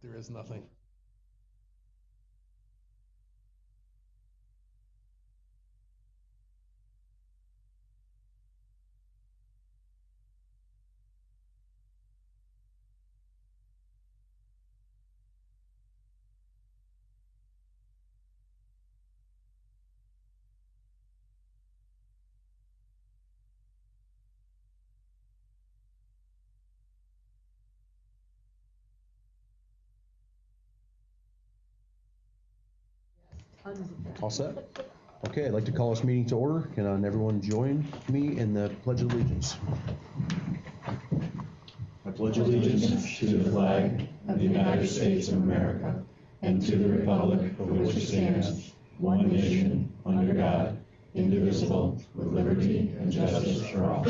There is nothing. All set? Okay, I'd like to call this meeting to order. Can everyone join me in the Pledge of Allegiance? I pledge allegiance to the flag of the United States of America and to the republic for which it stands, one nation, under God, indivisible, with liberty and justice for all.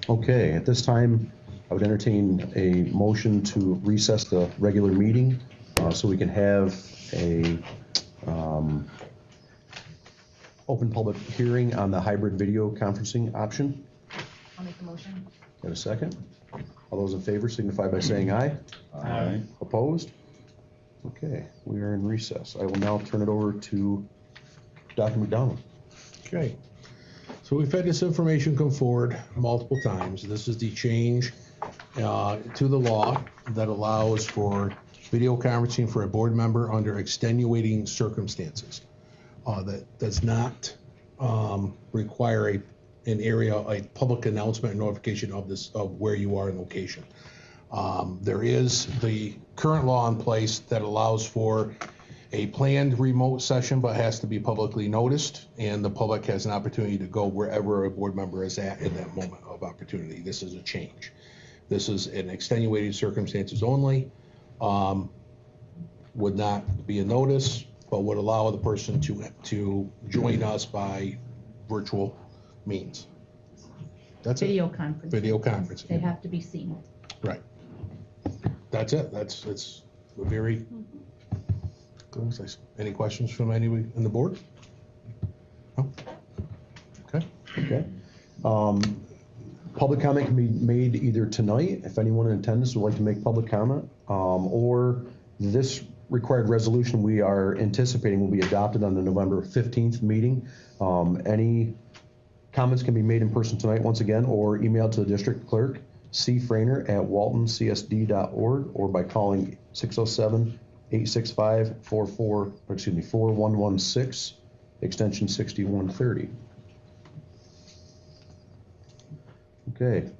Okay, at this time, I would entertain a motion to recess the regular meeting so we can have a open public hearing on the hybrid video conferencing option. I'll make the motion. Got a second? All those in favor signify by saying aye. Aye. Opposed? Okay, we are in recess. I will now turn it over to Dr. McDonald. Okay. So we've had this information come forward multiple times. This is the change to the law that allows for video conferencing for a board member under extenuating circumstances. That does not require a public announcement and notification of where you are in location. There is the current law in place that allows for a planned remote session, but has to be publicly noticed, and the public has an opportunity to go wherever a board member is at in that moment of opportunity. This is a change. This is an extenuating circumstances only. Would not be a notice, but would allow the person to join us by virtual means. That's it. Video conference. Video conferencing. They have to be seen. Right. That's it. It's a very. Any questions from anyone on the board? No? Okay. Okay. Public comment can be made either tonight, if anyone in attendance would like to make public comment, or this required resolution we are anticipating will be adopted on the November 15th meeting. Any comments can be made in person tonight once again, or emailed to the district clerk, cfrainer@waltoncsd.org, or by calling 607-865-4116, extension 6130. Okay.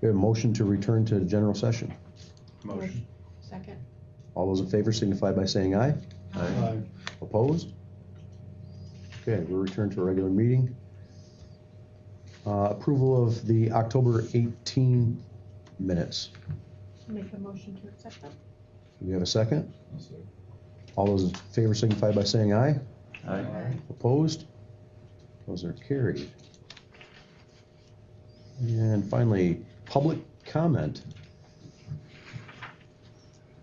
We have a motion to return to general session. Motion. Second. All those in favor signify by saying aye. Aye. Opposed? Okay, we'll return to a regular meeting. Approval of the October 18 minutes. Make a motion to accept them. Do we have a second? All those in favor signify by saying aye. Aye. Opposed? Those are carried. And finally, public comment.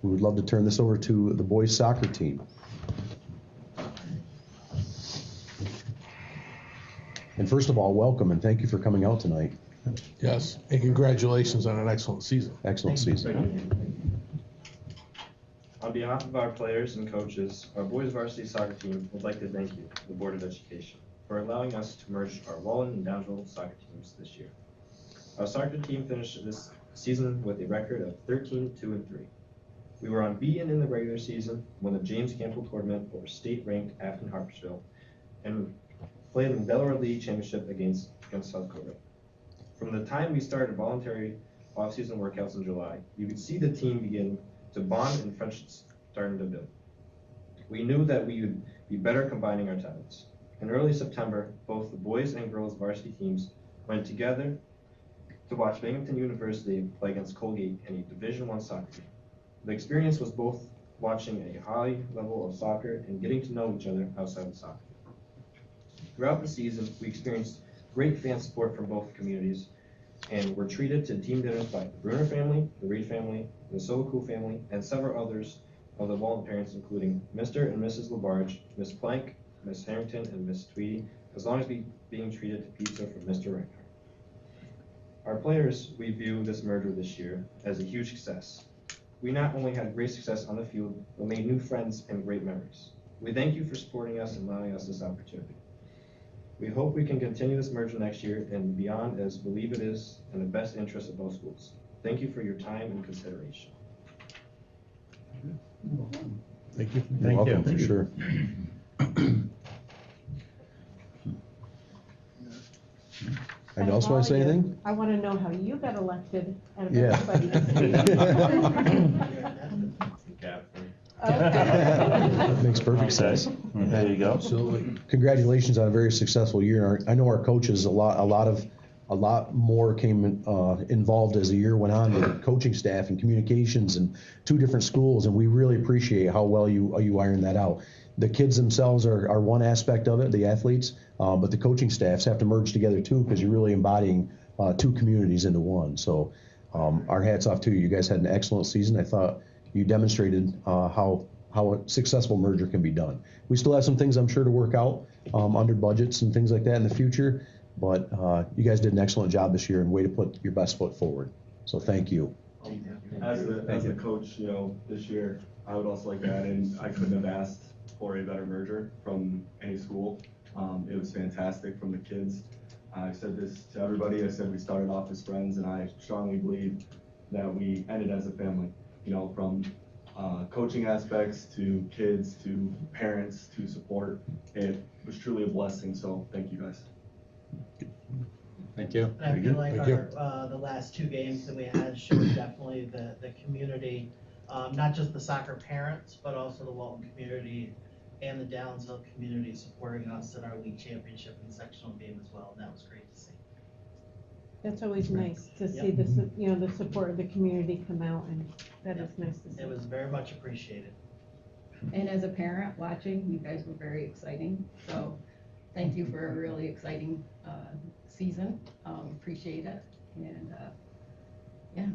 We would love to turn this over to the boys soccer team. And first of all, welcome and thank you for coming out tonight. Yes, and congratulations on an excellent season. Excellent season. On behalf of our players and coaches, our boys varsity soccer team would like to thank you, the Board of Education, for allowing us to merge our Walton and Downsville soccer teams this year. Our soccer team finished this season with a record of 13-2-3. We were unbeaten in the regular season, won the James Campbell tournament over state-ranked Afton Harpersville, and played in the Delaware League Championship against South Korea. From the time we started voluntary off-season workouts in July, you could see the team begin to bond and friendship starting to build. We knew that we would be better combining our talents. In early September, both the boys and girls varsity teams went together to watch Binghamton University play against Colgate in a Division I soccer game. The experience was both watching a high level of soccer and getting to know each other outside of soccer. Throughout the season, we experienced great fan support from both communities and were treated to team dinners by the Bruner family, the Reed family, the Sovaku family, and several others of the Walton parents, including Mr. and Mrs. LaBarge, Miss Plank, Miss Harrington, and Miss Tweedy, as long as being treated to pizza from Mr. Reinhardt. Our players, we view this merger this year as a huge success. We not only had great success on the field, but made new friends and great memories. We thank you for supporting us and allowing us this opportunity. We hope we can continue this merger next year and beyond, as we believe it is in the best interest of both schools. Thank you for your time and consideration. Thank you. You're welcome, for sure. Anyone else want to say anything? I want to know how you got elected out of Yeah. everybody. Makes perfect sense. There you go. Absolutely. Congratulations on a very successful year. I know our coaches, a lot more came involved as the year went on with coaching staff and communications and 2 different schools, and we really appreciate how well you ironed that out. The kids themselves are one aspect of it, the athletes, but the coaching staffs have to merge together too, because you're really embodying 2 communities into one. So our hats off to you. You guys had an excellent season. I thought you demonstrated how a successful merger can be done. We still have some things I'm sure to work out under budgets and things like that in the future, but you guys did an excellent job this year and way to put your best foot forward. So thank you. As a coach, this year, I would also like to add in, I couldn't have asked for a better merger from any school. It was fantastic from the kids. I said this to everybody. I said we started off as friends, and I strongly believe that we ended as a family. From coaching aspects to kids to parents to support. It was truly a blessing. So thank you guys. Thank you. And I feel like Thank you. the last 2 games that we had showed definitely the community, not just the soccer parents, but also the Walton community and the Downsville community supporting us in our league championship and sectional game as well, and that was great to see. That's always nice to see Yep. the support of the community come out, and that is nice to see. It was very much appreciated. And as a parent watching, you guys were very exciting. So thank you for a really exciting season. Appreciate it. And yeah,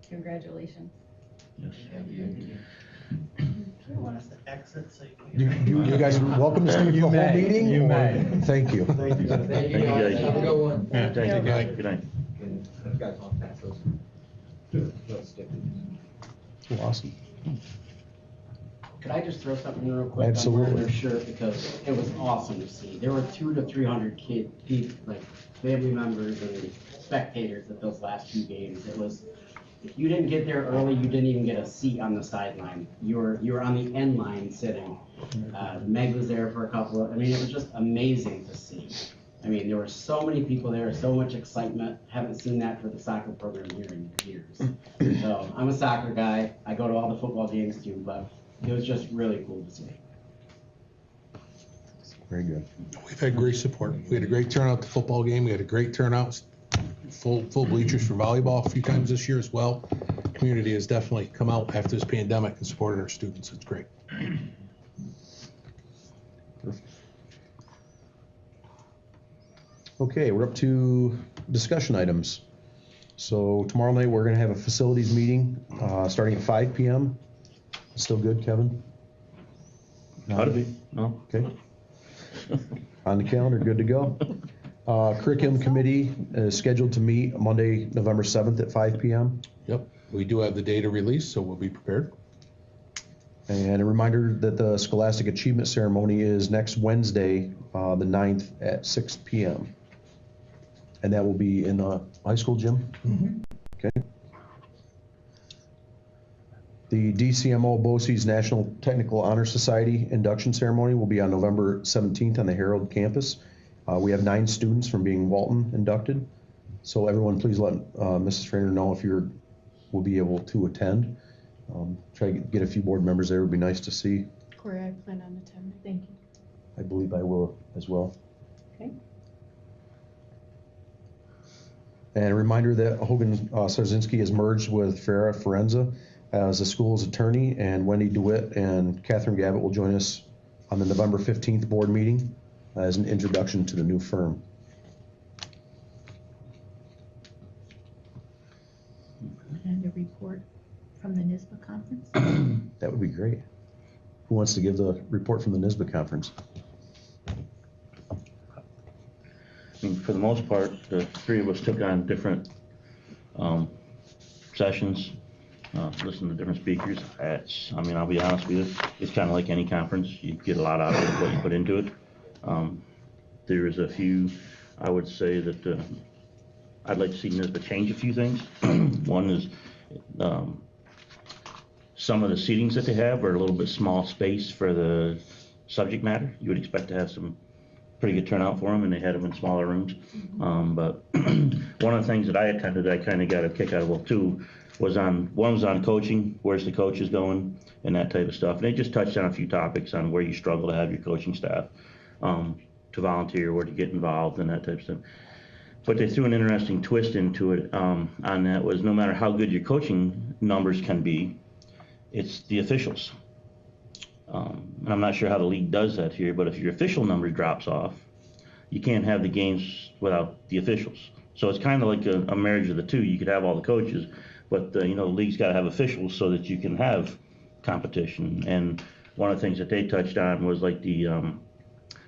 congratulations. You want us to exit so you can. You guys are welcome to stay for the whole meeting. You or- may. Thank you. Thank you. Thank you, guys. Have a good one. Yeah, thank you. Good night. Good night. I've got to pass those. Awesome. Could I just throw something in real quick? Absolutely. On their shirt, because it was awesome to see. There were 200 to 300 family members and spectators at those last 2 games. It was, if you didn't get there early, you didn't even get a seat on the sideline. You were on the end line sitting. Meg was there for a couple of, it was just amazing to see. There were so many people there, so much excitement. Haven't seen that for the soccer program here in years. So I'm a soccer guy. I go to all the football games too, but it was just really cool to see. Very good. We've had great support. We had a great turnout at the football game. We had a great turnout, full bleachers for volleyball a few times this year as well. Community has definitely come out after this pandemic and supported our students. It's great. Perfect. Okay, we're up to discussion items. So tomorrow night, we're gonna have a facilities meeting, starting at 5 PM. Still good, Kevin? How to be? No? Okay. On the calendar, good to go. Curriculum committee is scheduled to meet Monday, November 7th at 5 PM. Yep, we do have the data release, so we'll be prepared. And a reminder that the Scholastic Achievement Ceremony is next Wednesday, the 9th at 6 PM. And that will be in the high school gym? Okay. The DCMO BOCES National Technical Honor Society induction ceremony will be on November 17th on the Herald campus. We have 9 students from being Walton inducted. So everyone, please let Mrs. Frainer know if will be able to attend. Try to get a few board members there. It would be nice to see. Corey, I plan on attending. Thank you. I believe I will as well. Okay. And a reminder that Hogan Sarzinski has merged with Farrah Forenza as the school's attorney, and Wendy DeWitt and Catherine Gavitt will join us on the November 15th board meeting as an introduction to the new firm. And a report from the NISBA conference? That would be great. Who wants to give the report from the NISBA conference? mean, for the most part, the three of us took on different sessions, listened to different speakers. I mean, I'll be honest with you, it's kind of like any conference. You get a lot out of what you put into it. There's a few, I would say that I'd like to see NISBA change a few things. One is some of the seatings that they have are a little bit small space for the subject matter. You would expect to have some pretty good turnout for them, and they had them in smaller rooms. But one of the things that I attended, I kind of got a kick out of, well, too, one was on coaching, where's the coaches going, and that type of stuff. And they just touched on a few topics on where you struggle to have your coaching staff to volunteer or to get involved and that type of stuff. But they threw an interesting twist into it on that was no matter how good your coaching numbers can be, it's the officials. And I'm not sure how the league does that here, but if your official number drops off, you can't have the games without the officials. So it's kind of like a marriage of the two. You could have all the coaches, but the league's got to have officials so that you can have competition. And one of the things that they touched on was like the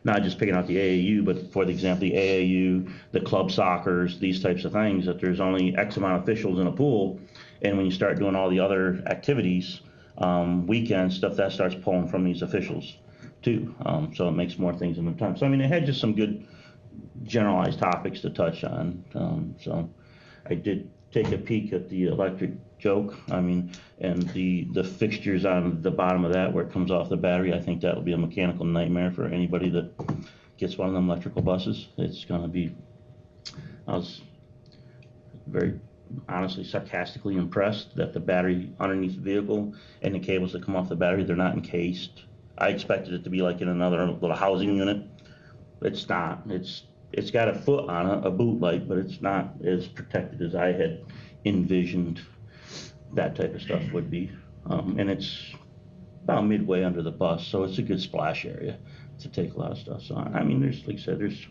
not just picking out the AAU, but for the example, the AAU, the club soccers, these types of things, that there's only X amount of officials in a pool, and when you start doing all the other activities, weekend stuff, that starts pulling from these officials too. So it makes more things in the time. So I mean, they had just some good generalized topics to touch on. So I did take a peek at the electric joke. I mean, and the fixtures on the bottom of that where it comes off the battery, I think that'll be a mechanical nightmare for anybody that gets one of them electrical buses. It's gonna be, I was very honestly sarcastically impressed that the battery underneath the vehicle and the cables that come off the battery, they're not encased. I expected it to be like in another little housing unit. It's not. It's got a foot on it, a boot light, but it's not as protected as I had envisioned that type of stuff would be. And it's about midway under the bus, so it's a good splash area to take a lot of stuff. So I mean, there's, like I said, there's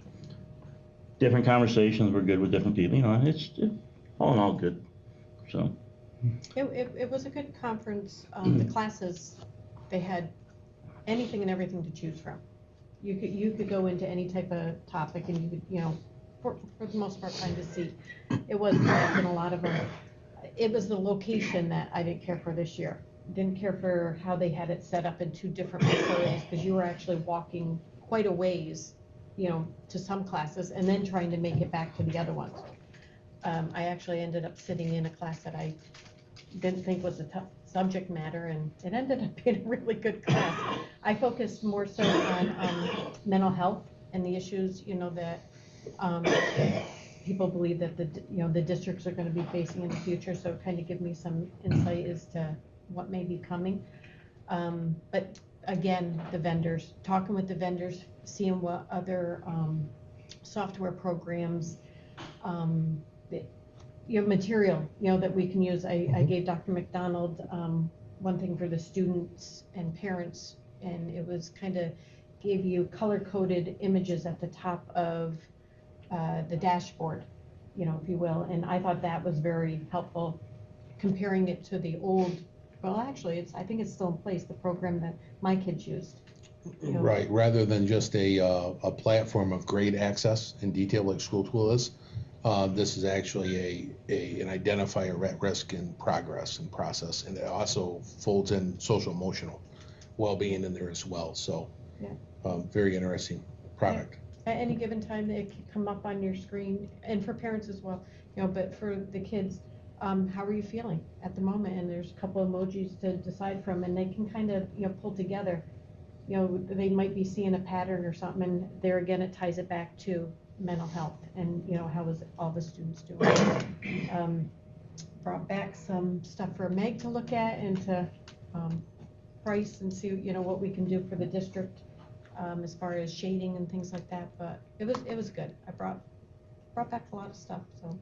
different conversations. We're good with different people. It's all in all good. So It was a good conference. The classes, they had anything and everything to choose from. You could go into any type of topic and you could, for the most part, find a seat. It was packed in a lot of them. It was the location that I didn't care for this year. Didn't care for how they had it set up in two different facilities, because you were actually walking quite a ways, to some classes and then trying to make it back to the other ones. I actually ended up sitting in a class that I didn't think was a tough subject matter, and it ended up being a really good class. I focused more so on mental health and the issues, that people believe that the districts are going to be facing in the future. So it kind of gave me some insight as to what may be coming. But again, the vendors, talking with the vendors, seeing what other software programs, material, that we can use. I gave Dr. McDonald one thing for the students and parents, and it was kind of gave you color-coded images at the top of the dashboard, if you will. And I thought that was very helpful, comparing it to the old, well, actually, I think it's still in place, the program that my kids used. Right, rather than just a platform of great access and detail like School Tool is. This is actually an identifier at risk in progress and process, and it also folds in social emotional well-being in there as well. So, very interesting product. At any given time, it can come up on your screen, and for parents as well. But for the kids, how are you feeling at the moment? And there's a couple emojis to decide from, and they can kind of pull together. They might be seeing a pattern or something, and there again, it ties it back to mental health and how is all the students doing. Brought back some stuff for Meg to look at and to price and see what we can do for the district as far as shading and things like that. But it was good. I brought back a lot of stuff. So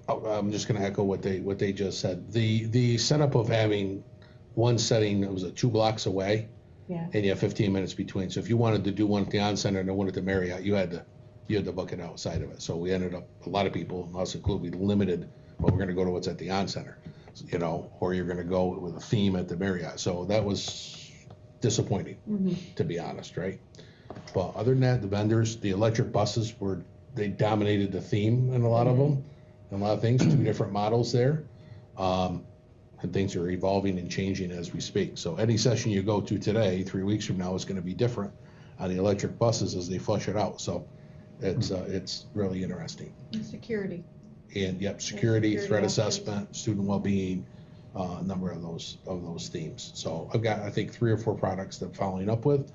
I'm just going to echo what they just said. The setup of having one setting that was 2 blocks away. Yeah. And you have 15 minutes between. So if you wanted to do one at the On Center and then one at the Marriott, you had to book it outside of it. So we ended up, a lot of people, us included, we limited, well, we're going to go to what's at the On Center, or you're going to go with a theme at the Marriott. So that was disappointing, to be honest, right? But other than that, the vendors, the electric buses they dominated the theme in a lot of them, and a lot of things, 2 different models there. And things are evolving and changing as we speak. So any session you go to today, 3 weeks from now, is gonna be different on the electric buses as they flush it out. So it's really interesting. And security. And yep, security, threat options. assessment, student well-being, a number of those themes. So I've got, I think, 3 or 4 products that I'm following up with.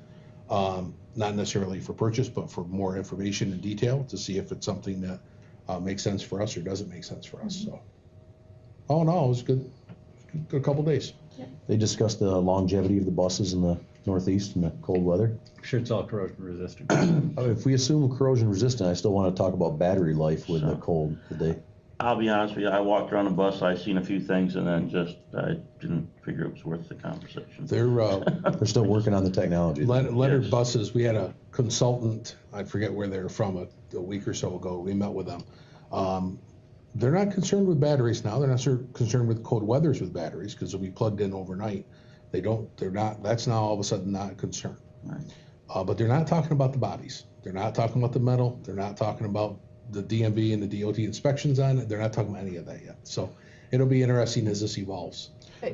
Not necessarily for purchase, but for more information and detail to see if it's something that makes sense for us or doesn't make sense for us. So, all in all, it was good couple days. They discussed the longevity of the buses in the Northeast in the cold weather. I'm sure it's all corrosion resistant. If we assume corrosion resistant, I still want to talk about battery life with the cold. Did they? I'll be honest with you, I walked around the bus, I seen a few things, and then I didn't figure it was worth the conversation. They're still working on the technology. Leonard Yes. buses, we had a consultant, I forget where they were from, a week or so ago, we met with them. They're not concerned with batteries now, they're not concerned with cold weathers with batteries, because they'll be plugged in overnight. That's now all of a sudden not a concern. Right. But they're not talking about the bodies, they're not talking about the metal, they're not talking about the DMV and the DOT inspections on it, they're not talking about any of that yet. So it'll be interesting as this evolves.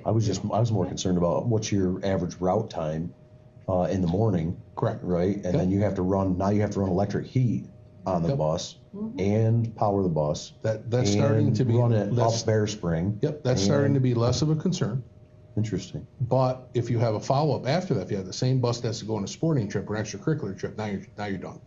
I was more concerned about what's your average route time in the morning. Correct. Right, and Yep. then you have to run electric heat on the Yep. bus and power the bus. That's starting and to be run it less. up Bear Spring. Yep, that's starting to be less of a concern. Interesting. But if you have a follow-up after that, if you have the same bus that has to go on a sporting trip or an extracurricular trip, now you're done.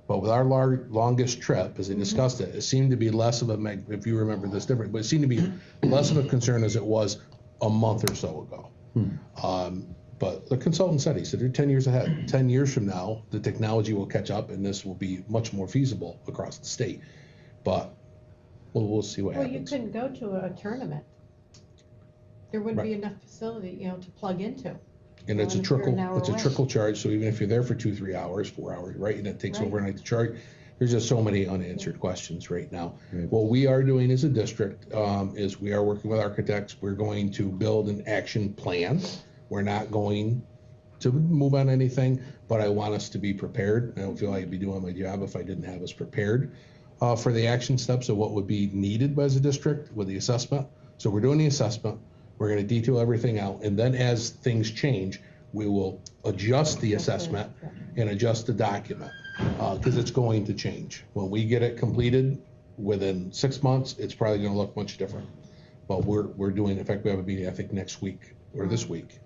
But with our longest trip, as I discussed it seemed to be less of if you remember this different, but it seemed to be less of a concern as it was a month or so ago. But the consultant said, he said, they're 10 years ahead. 10 years from now, the technology will catch up and this will be much more feasible across the state. But we'll see what Well, you happens. couldn't go to a tournament. There wouldn't be Right. enough facility, to plug into. And it's a if you're an trickle, hour it's a away. trickle charge, so even if you're there for 2, 3 hours, 4 hours, right, and it takes Right. overnight to charge, there's just so many unanswered questions right now. Right. What we are doing as a district, is we are working with architects, we're going to build an action plan. We're not going to move on anything, but I want us to be prepared. I don't feel like I'd be doing my job if I didn't have us prepared, for the action steps of what would be needed as a district with the assessment. So we're doing the assessment, we're gonna detail everything out, and then as things change, we will adjust the assessment and adjust the document, because it's going to change. When we get it completed, within 6 months, it's probably gonna look much different. But we're doing, in fact, we have a meeting, I think, next week, or this week,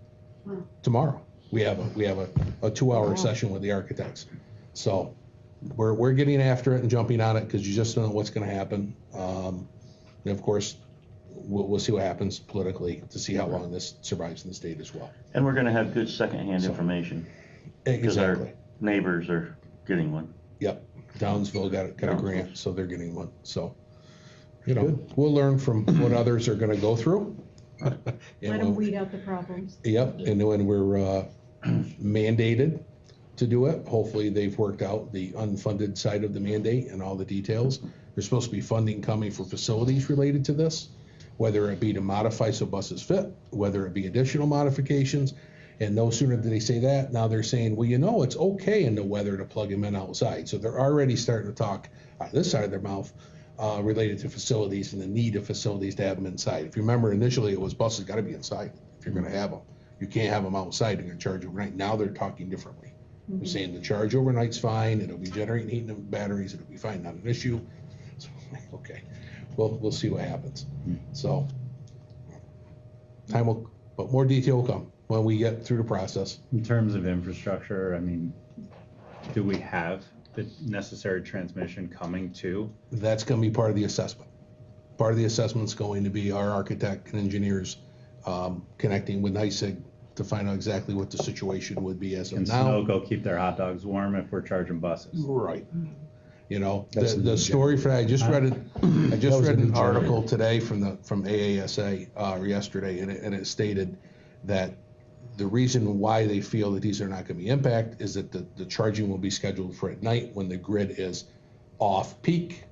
tomorrow. We have a 2-hour session with the architects. So we're getting after it and jumping on it, because you just don't know what's gonna happen. And of course, we'll see what happens politically to see how long this survives in the state as well. And we're gonna have good secondhand information, because our Exactly. neighbors are getting one. Yep. Downsville got a Downsville. grant, so they're getting one. So, we'll learn from what others are gonna go through. And Let them weed out the problems. Yep, and when we're mandated to do it, hopefully they've worked out the unfunded side of the mandate and all the details. There's supposed to be funding coming for facilities related to this, whether it be to modify so buses fit, whether it be additional modifications. And no sooner did they say that, now they're saying, well, it's okay in the weather to plug them in outside. So they're already starting to talk on this side of their mouth related to facilities and the need of facilities to have them inside. If you remember, initially it was buses got to be inside if you're going to have them. You can't have them outside, you're going to charge overnight. Now they're talking differently. They're saying the charge overnight's fine, it'll be generating heat in the batteries, it'll be fine, not an issue. So, okay, we'll see what happens. So, but more detail will come when we get through the process. In terms of infrastructure, I mean, do we have the necessary transmission coming to? That's going to be part of the assessment. Part of the assessment's going to be our architect and engineers connecting with NYSEG to find out exactly what the situation would be as of Can now. Sunoco keep their hot dogs warm if we're charging buses? Right. That's The story for that, I just read it. I just was a read new an article generator. today from AASA or yesterday, and it stated that the reason why they feel that these are not going to be impact is that the charging will be scheduled for at night when the grid is off peak,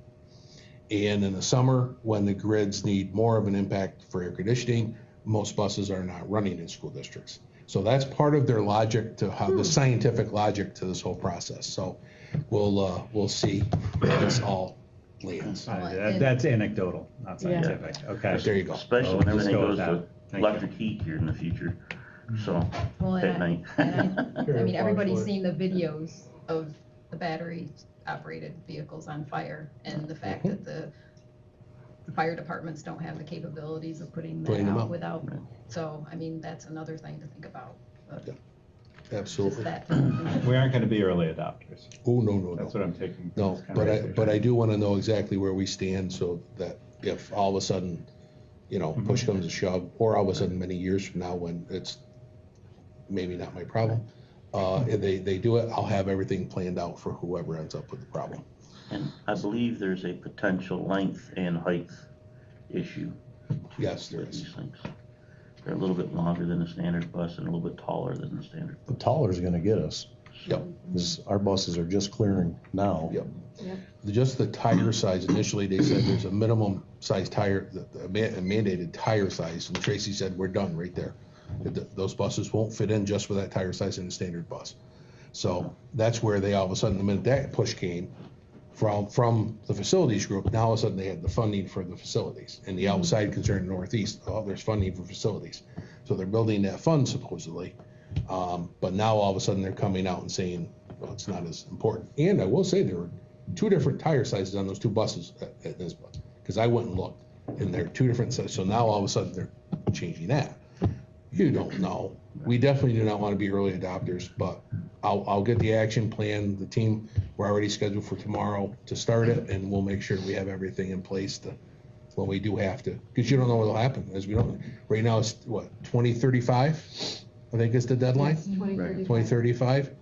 and in the summer when the grids need more of an impact for air conditioning. Most buses are not running in school districts. So that's part of their logic to how the scientific logic to this whole process. So we'll see where this all lands. That's anecdotal, not Yeah. scientific. Okay. There you go. Especially Well, when we'll just everything go with goes to that. Thank you. electric heat here in the future, so, Well, at night. I mean, everybody's seen the videos of the battery-operated vehicles on fire, and the fact that the fire departments don't have the capabilities of putting Putting that them out out. without, so, I mean, that's another thing to think about. But Yeah. just Absolutely. that. We aren't gonna be early adopters. Oh, no. That's what I'm taking. No, kind of but right I do want to know exactly where we stand so that if all of a sudden, push comes to shove, or all of a sudden many years from now when it's maybe not my problem, if they do it, I'll have everything planned out for whoever ends up with the problem. And I believe there's a potential length and height issue. Yes, there with is. these things. They're a little bit longer than the standard bus and a little bit taller than the standard. The taller's gonna get us, Yep, 'cause our buses are just clearing now. yep. Yep. Just the tire size, initially they said there's a minimum size tire, a mandated tire size, and Tracy said, we're done right there. Those buses won't fit in just with that tire size in a standard bus. So that's where they all of a sudden, the minute that push came from the facilities group, now all of a sudden they had the funding for the facilities. And the outside concern Northeast, there's funding for facilities. So they're building that fund supposedly. But now all of a sudden they're coming out and saying, well, it's not as important. And I will say there were 2 different tire sizes on those 2 buses at this bus, because I went and looked, and they're 2 different sizes. So now all of a sudden they're changing that. You don't know. We definitely do not want to be early adopters, but I'll get the action plan. The team, we're already scheduled for tomorrow to start it, and we'll make sure we have everything in place to, when we do have to, because you don't know what'll happen, as we don't, right now it's what, 2035? I think is the deadline? 2035. 2035?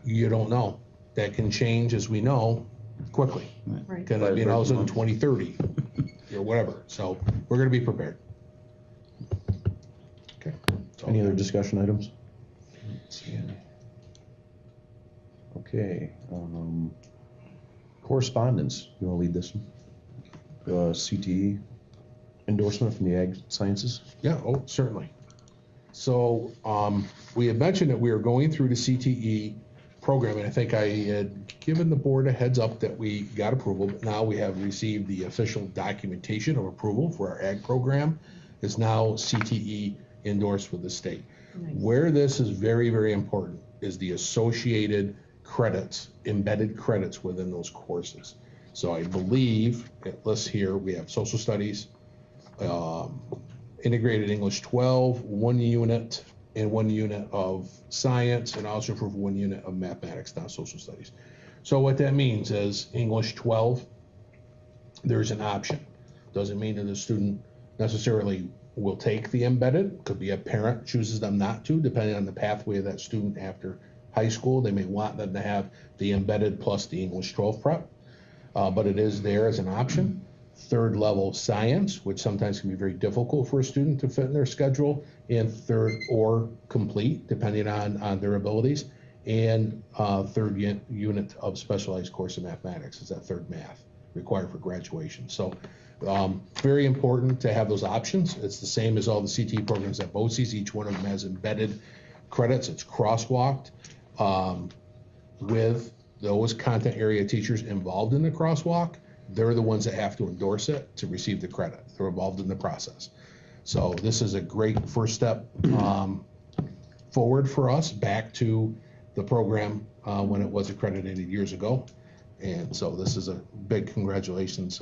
You don't know. That can change, as we know, quickly. Right. Can it be all of a sudden 2030 or whatever? So we're gonna be prepared. Okay. Any other discussion items? Let's see any. Okay, correspondence, you wanna lead this one? CTE endorsement from the Ag Sciences? Yeah, oh, certainly. So, we had mentioned that we are going through the CTE program, and I think I had given the board a heads up that we got approval, but now we have received the official documentation of approval for our ag program. It's now CTE endorsed with the state. Nice. Where this is very, very important is the associated credits, embedded credits within those courses. So I believe it lists here, we have social studies, integrated English 12, 1 unit, and 1 unit of science, and also for 1 unit of mathematics, not social studies. So what that means is English 12, there's an option. Doesn't mean that the student necessarily will take the embedded. Could be a parent chooses them not to, depending on the pathway of that student after high school. They may want them to have the embedded plus the English 12 prep, but it is there as an option. 3rd level science, which sometimes can be very difficult for a student to fit in their schedule, and 3rd or complete, depending on their abilities. And 3rd unit of specialized course of mathematics is that 3rd math required for graduation. So very important to have those options. It's the same as all the CTE programs at BOCES. Each one of them has embedded credits. It's crosswalked with those content area teachers involved in the crosswalk. They're the ones that have to endorse it to receive the credit. They're involved in the process. So this is a great first step forward for us back to the program when it was accredited years ago. And so this is a big congratulations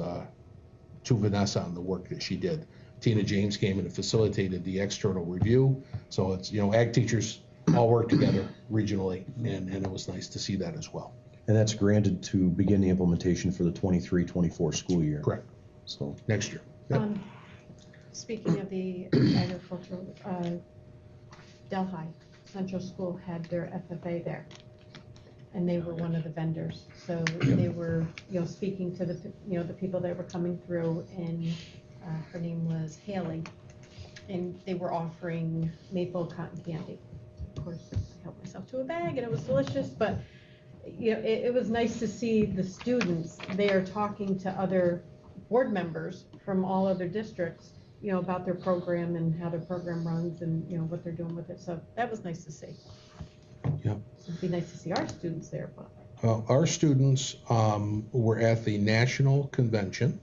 to Vanessa on the work that she did. Tina James came in and facilitated the external review. So it's, ag teachers all work together regionally, and it was nice to see that as well. And that's granted to begin the implementation for the 23-24 school year. Correct. So, Next year. Yep. Speaking of the agricultural, Delhi Central School had their FFA there, and they were one of the vendors. So they were, speaking to the, the people that were coming through, and her name was Haley, and they were offering maple cotton candy. Of course, I helped myself to a bag, and it was delicious, but it was nice to see the students there talking to other board members from all other districts about their program and how their program runs and, what they're doing with it. So that was nice to see. Yep. It'd be nice to see our students there, but. Our students were at the national convention.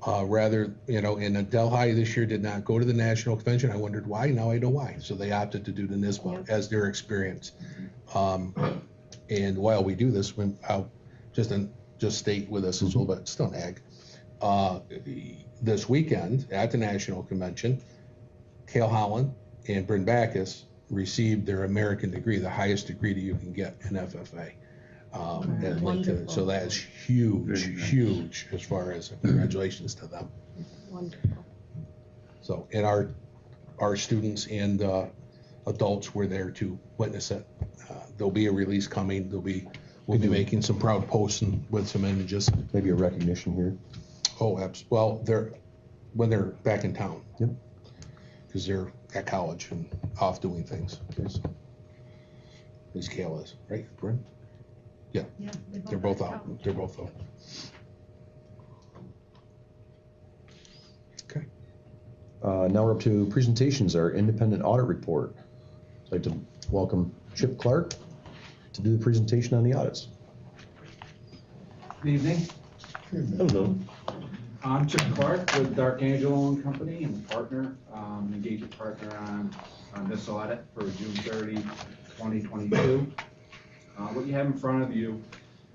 Rather, and Delhi this year did not go to the national convention. I wondered why. Now I know why. So they opted to do the NISBA as their experience. And while we do this, I'll just state with us as well, but still an ag. This weekend at the national convention, Cale Holland and Bryn Backus received their American degree, the highest degree that you can get in FFA. At Lincoln. So that's huge as far as congratulations to them. Wonderful. So, and our students and adults were there to witness it. There'll be a release coming. We'll be making some proud posts and with some images. Maybe a recognition here. Oh, well, when they're back in town. Yep. Because they're at college and off doing things. Okay, so. At least Cale is, right, Bryn? Yeah, they're both out. They're both out. Okay. Now we're up to presentations, our independent audit report. I'd like to welcome Chip Clark to do the presentation on the audits. Good evening. Hello. I'm Chip Clark with Dark Angelo and Company. I'm a partner, engagement partner on this audit for June 30, 2022. What you have in front of you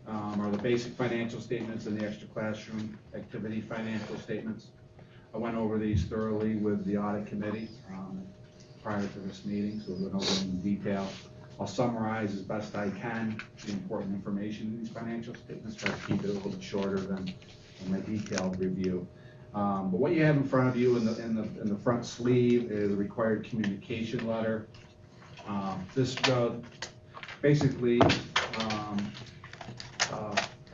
are the basic financial statements and the extra classroom activity financial statements. I went over these thoroughly with the audit committee prior to this meeting, so we went over them in detail. I'll summarize as best I can the important information in these financial statements, try to keep it a little bit shorter than my detailed review. But what you have in front of you in the front sleeve is a required communication letter. This basically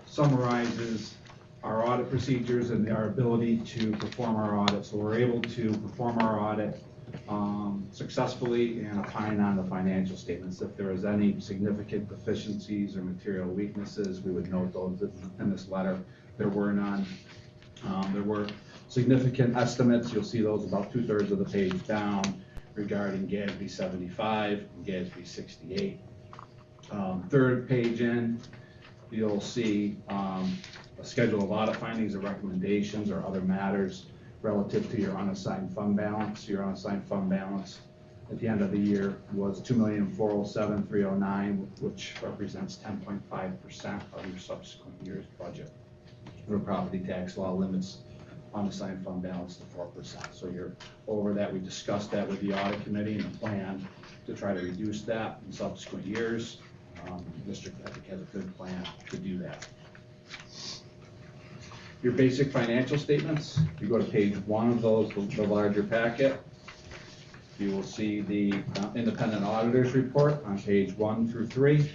summarizes our audit procedures and our ability to perform our audit. So we're able to perform our audit successfully and opine on the financial statements. If there is any significant deficiencies or material weaknesses, we would note those in this letter. There were none. There were significant estimates. You'll see those about 2/3 of the page down regarding GASB 75 and GASB 68. Third page in, you'll see a schedule of audit findings or recommendations or other matters relative to your unassigned fund balance. Your unassigned fund balance at the end of the year was $2,407,309, which represents 10.5% of your subsequent year's budget. The property tax law limits unassigned fund balance to 4%. So you're over that. We discussed that with the audit committee and the plan to try to reduce that in subsequent years. The district, I think, has a good plan to do that. Your basic financial statements, if you go to page 1 of those, the larger packet, you will see the independent auditors report on page 1 through 3.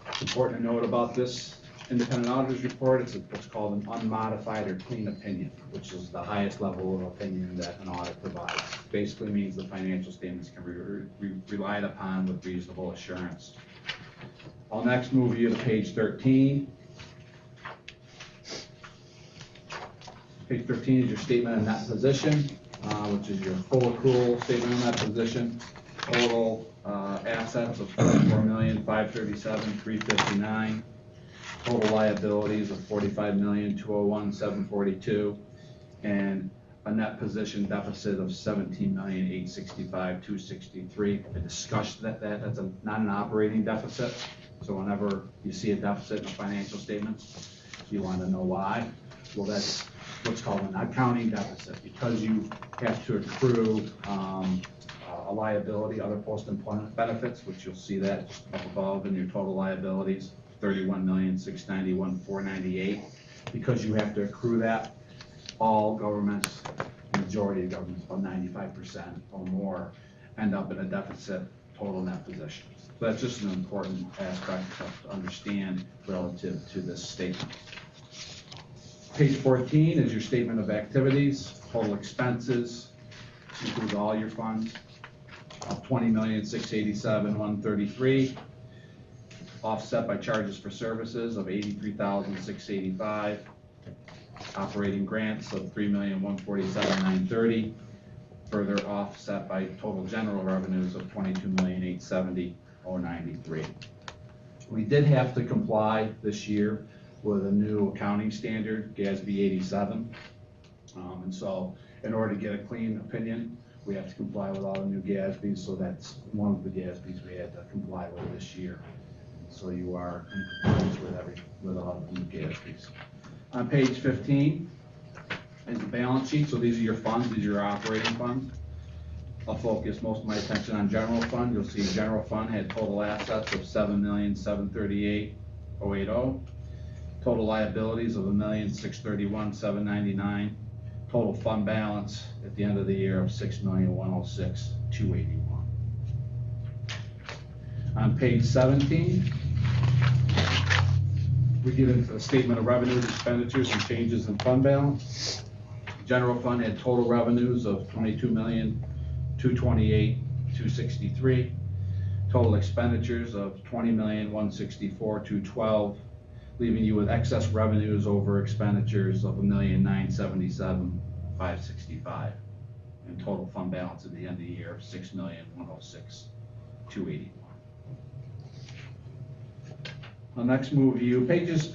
It's important to note about this independent auditors report, it's what's called an unmodified or clean opinion, which is the highest level of opinion that an audit provides. Basically means the financial statements can be relied upon with reasonable assurance. I'll next move you to page 13. Page 13 is your statement of net position, which is your full accrual statement of net position. Total assets of $44,537,359. Total liabilities of $45,201,742, and a net position deficit of $17,865,263. I discussed that that's not an operating deficit. So whenever you see a deficit in the financial statements, you want to know why. Well, that's what's called an accounting deficit, because you have to accrue a liability, other post-employment benefits, which you'll see that just up above in your total liabilities, $31,691,498. Because you have to accrue that, all governments, majority of governments, about 95% or more, end up in a deficit total net position. So that's just an important aspect to understand relative to this statement. Page 14 is your statement of activities, total expenses, includes all your funds, $20,687,133, offset by charges for services of $83,685, operating grants of $3,147,930, further offset by total general revenues of $22,870,093. We did have to comply this year with a new accounting standard, GASB 87. And so in order to get a clean opinion, we have to comply with all the new GASBs, so that's one of the GASBs we had to comply with this year. So you are in compliance with all the new GASBs. On page 15 is the balance sheet. So these are your funds, these are your operating funds. I'll focus most of my attention on general fund. You'll see general fund had total assets of $7,738,080. Total liabilities of $1,631,799. Total fund balance at the end of the year of $6,106,281. On page 17, we get into the statement of revenues, expenditures, and changes in fund balance. General fund had total revenues of $22,228,263. Total expenditures of $20,164,212, leaving you with excess revenues over expenditures of $1,977,565. And total fund balance at the end of the year of $6,106,281. I'll next move you, pages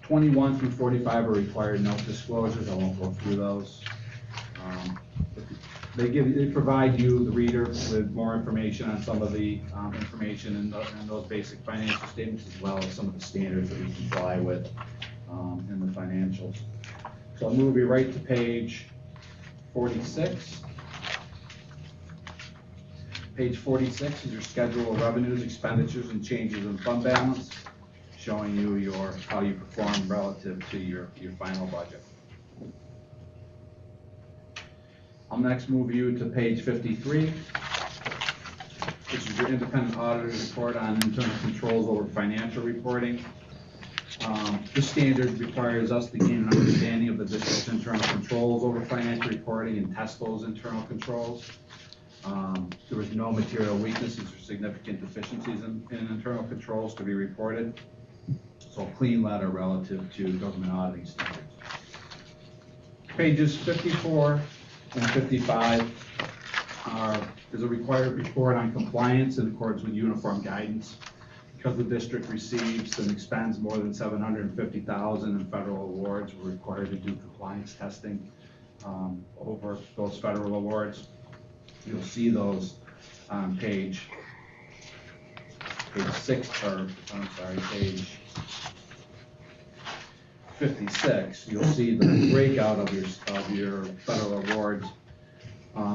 21 through 45 are required note disclosures. I won't go through those. They provide you, the reader, with more information on some of the information in those basic financial statements, as well as some of the standards that we comply with in the financials. So I'll move you right to page 46. Page 46 is your schedule of revenues, expenditures, and changes in fund balance, showing you how you perform relative to your final budget. I'll next move you to page 53, which is your independent auditor's report on internal controls over financial reporting. This standard requires us to gain an understanding of the district's internal controls over financial reporting and test those internal controls. There was no material weaknesses or significant deficiencies in internal controls to be reported. So a clean letter relative to government auditing standards. Pages 54 and 55 is a required report on compliance in accordance with uniform guidance. Because the district receives and expends more than $750,000 in federal awards, we're required to do compliance testing over those federal awards. You'll see those on page 56. You'll see the breakout of your federal awards.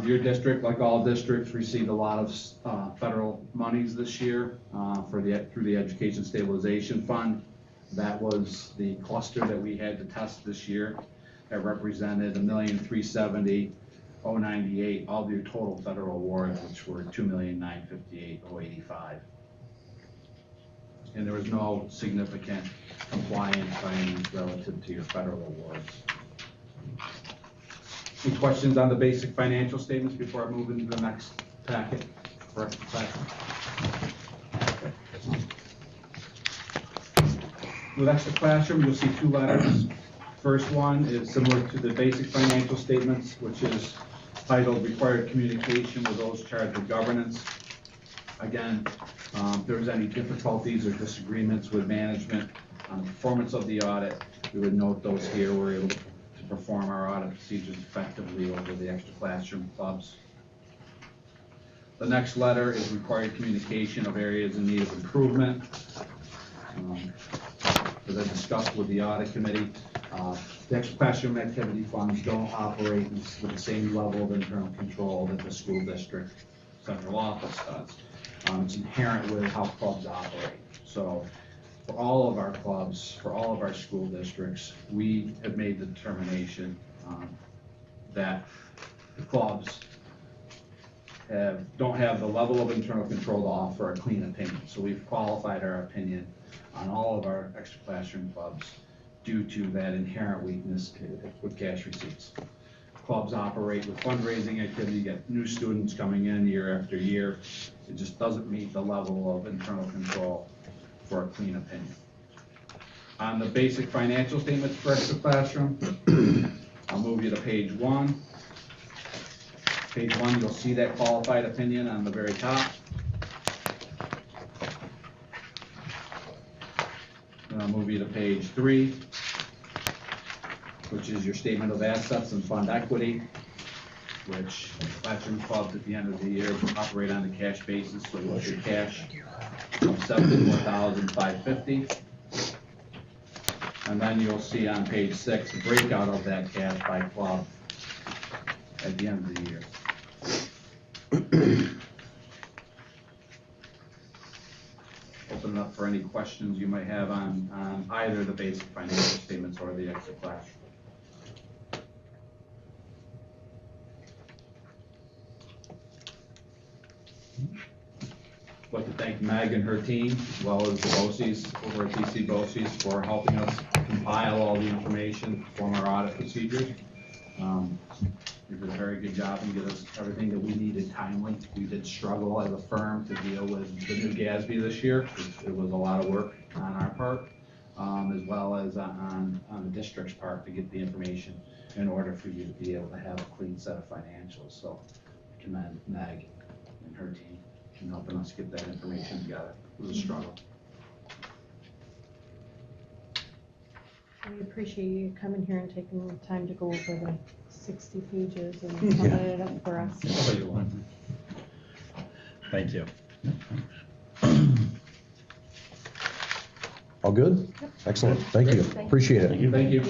Your district, like all districts, received a lot of federal monies this year through the Education Stabilization Fund. That was the cluster that we had to test this year. That represented $1,370,098 of your total federal awards, which were $2,958,085. And there was no significant compliance findings relative to your federal awards. Any questions on the basic financial statements before I move into the next packet? With extra classroom, you'll see two letters. First one is similar to the basic financial statements, which is titled Required Communication with Those Charged with Governance. Again, if there's any difficulties or disagreements with management on the performance of the audit, we would note those here. We're able to perform our audit procedures effectively over the extra classroom clubs. The next letter is required communication of areas in need of improvement. As I discussed with the audit committee, the extra classroom activity funds don't operate with the same level of internal control that the school district central office does. It's inherent with how clubs operate. So for all of our clubs, for all of our school districts, we have made the determination that the clubs don't have the level of internal control to offer a clean opinion. So we've qualified our opinion on all of our extra classroom clubs due to that inherent weakness with cash receipts. Clubs operate with fundraising activity, you get new students coming in year after year. It just doesn't meet the level of internal control for a clean opinion. On the basic financial statements for extra classroom, I'll move you to page 1. Page 1, you'll see that qualified opinion on the very top. And I'll move you to page 3, which is your statement of assets and fund equity, which classroom clubs at the end of the year operate on a cash basis, so you'll see cash of $74,550. And then you'll see on page 6 a breakout of that cash by club at the end of the year. Open it up for any questions you might have on either the basic financial statements or the extra class. I'd like to thank Meg and her team, as well as the BOCES over at TC BOCES for helping us compile all the information, perform our audit procedures. We did a very good job and get us everything that we needed timely. We did struggle as a firm to deal with the new GASB this year. It was a lot of work on our part, as well as on the district's part to get the information in order for you to be able to have a clean set of financials. So I commend Meg and her team in helping us get that information together. It was a struggle. We appreciate you coming here and taking the time to go over the 60 pages and summing it up for us. Thank you. All good? Yep. Excellent, thank you, appreciate it. Thank you.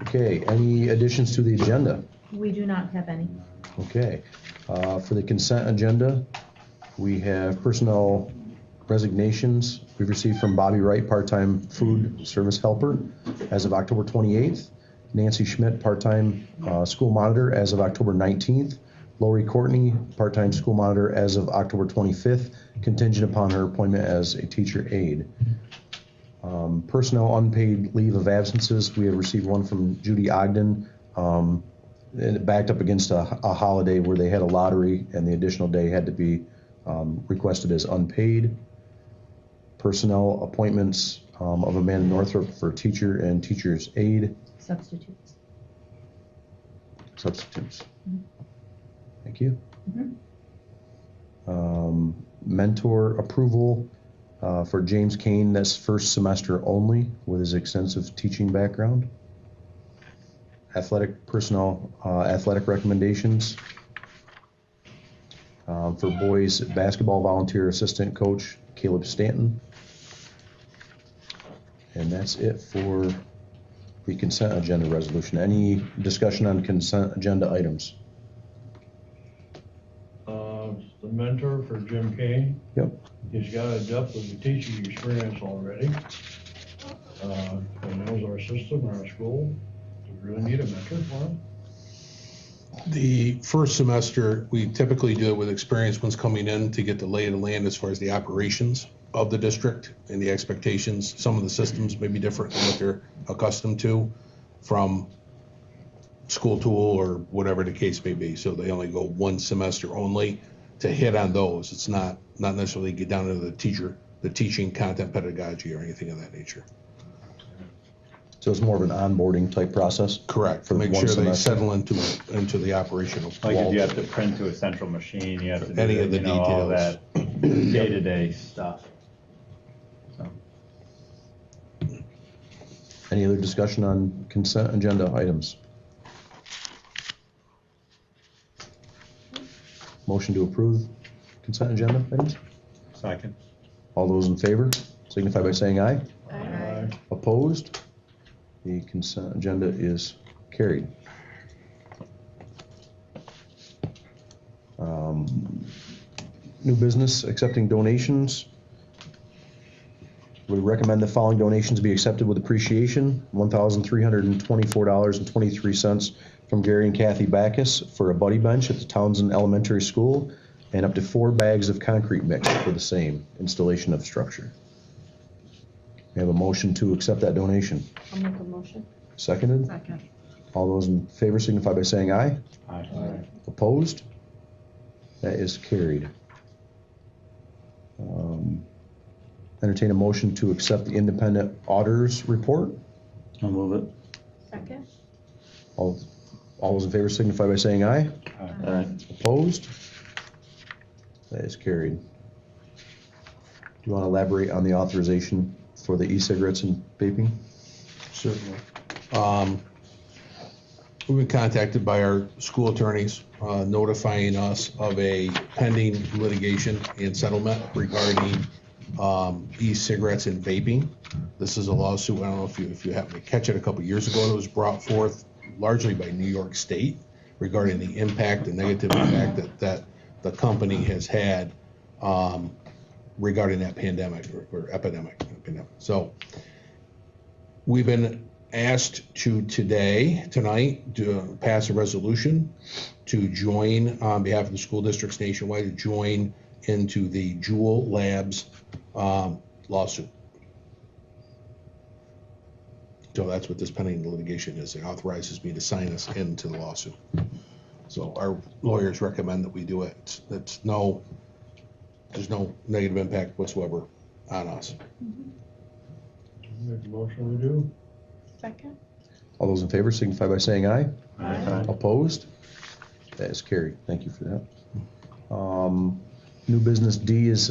Okay, any additions to the agenda? We do not have any. Okay, for the consent agenda, we have personnel resignations. We've received from Bobby Wright, part-time food service helper, as of October 28th. Nancy Schmidt, part-time school monitor, as of October 19th. Lori Courtney, part-time school monitor, as of October 25th, contingent upon her appointment as a teacher aide. Personnel unpaid leave of absences, we have received one from Judy Ogden, and it backed up against a holiday where they had a lottery, and the additional day had to be requested as unpaid. Personnel appointments of Amanda Northrop for teacher and teacher's aide. Substitutes. Substitutes. Mhm. Thank you. Mhm. Mentor approval for James Kane, that's first semester only with his extensive teaching background. Athletic personnel, athletic recommendations. For boys basketball volunteer assistant coach Caleb Stanton. And that's it for the consent agenda resolution. Any discussion on consent agenda items? The mentor for Jim Kane. Yep. He's got a depth of the teaching experience already. He knows our system, our school. Do we really need a mentor for him? The first semester, we typically do it with experienced ones coming in to get the lay of the land as far as the operations of the district and the expectations. Some of the systems may be different than what they're accustomed to from school tool or whatever the case may be. So they only go one semester only to hit on those. It's not necessarily get down to the teaching content pedagogy or anything of that nature. So it's more of an onboarding type process? Correct, For to make one sure they semester? settle into the operational. Like if you have to print to a central machine, you have to do Any of the all details. that day-to-day stuff. So, Any other discussion on consent agenda items? Motion to approve consent agenda items? second. All those in favor signify by saying aye. Aye. Opposed? The consent agenda is carried. New business, accepting donations. We recommend the following donations be accepted with appreciation. $1,324.23 from Gary and Kathy Backus for a buddy bench at the Townsend Elementary School, and up to 4 bags of concrete mix for the same installation of structure. We have a motion to accept that donation. I'll make a motion. Seconded? Second. All those in favor signify by saying aye. Aye. Opposed? That is carried. Entertain a motion to accept the independent auditor's report. I'll move it. Second? All those in favor signify by saying aye. Aye. Opposed? That is carried. Do you want to elaborate on the authorization for the e-cigarettes and vaping? Certainly. We've been contacted by our school attorneys notifying us of a pending litigation and settlement regarding e-cigarettes and vaping. This is a lawsuit, I don't know if you happen to catch it a couple years ago, it was brought forth largely by New York State regarding the impact, the negative impact that the company has had regarding that pandemic or epidemic. So we've been asked to tonight, to pass a resolution to join on behalf of the school districts nationwide, to join into the Juul Labs lawsuit. So that's what this pending litigation is. It authorizes me to sign us into the lawsuit. So our lawyers recommend that we do it. There's no negative impact whatsoever on us. Make a motion we do. Second? All those in favor signify by saying aye. Aye. Opposed? That is carried. Thank you for that. New business D is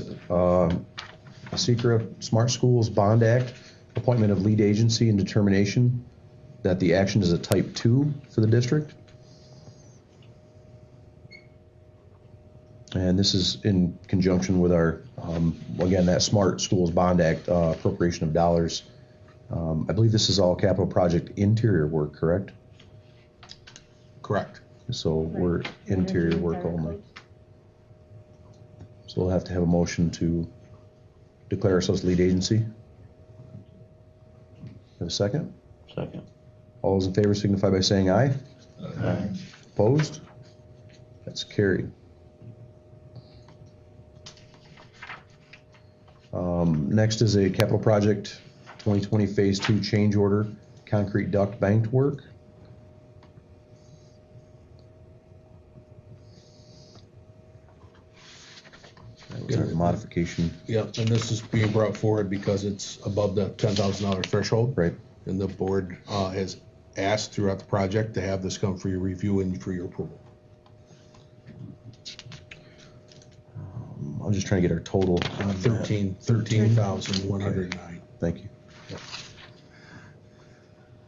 SECRA Smart Schools Bond Act, appointment of lead agency and determination that the action is a type 2 for the district. And this is in conjunction with our, again, that Smart Schools Bond Act appropriation of dollars. I believe this is all capital project interior work, correct? Correct. So we're interior work only. So we'll have to have a motion to declare ourselves lead agency. Have a second? Second. All those in favor signify by saying aye. Aye. Opposed? That's carried. Next is a capital project 2020 Phase 2 change order, concrete duct banked work. That was our modification. Yep, and this is being brought forward because it's above the $10,000 threshold. Right. And the board has asked throughout the project to have this come for your review and for your approval. I'm just trying to get our total. 13,109. Thank you.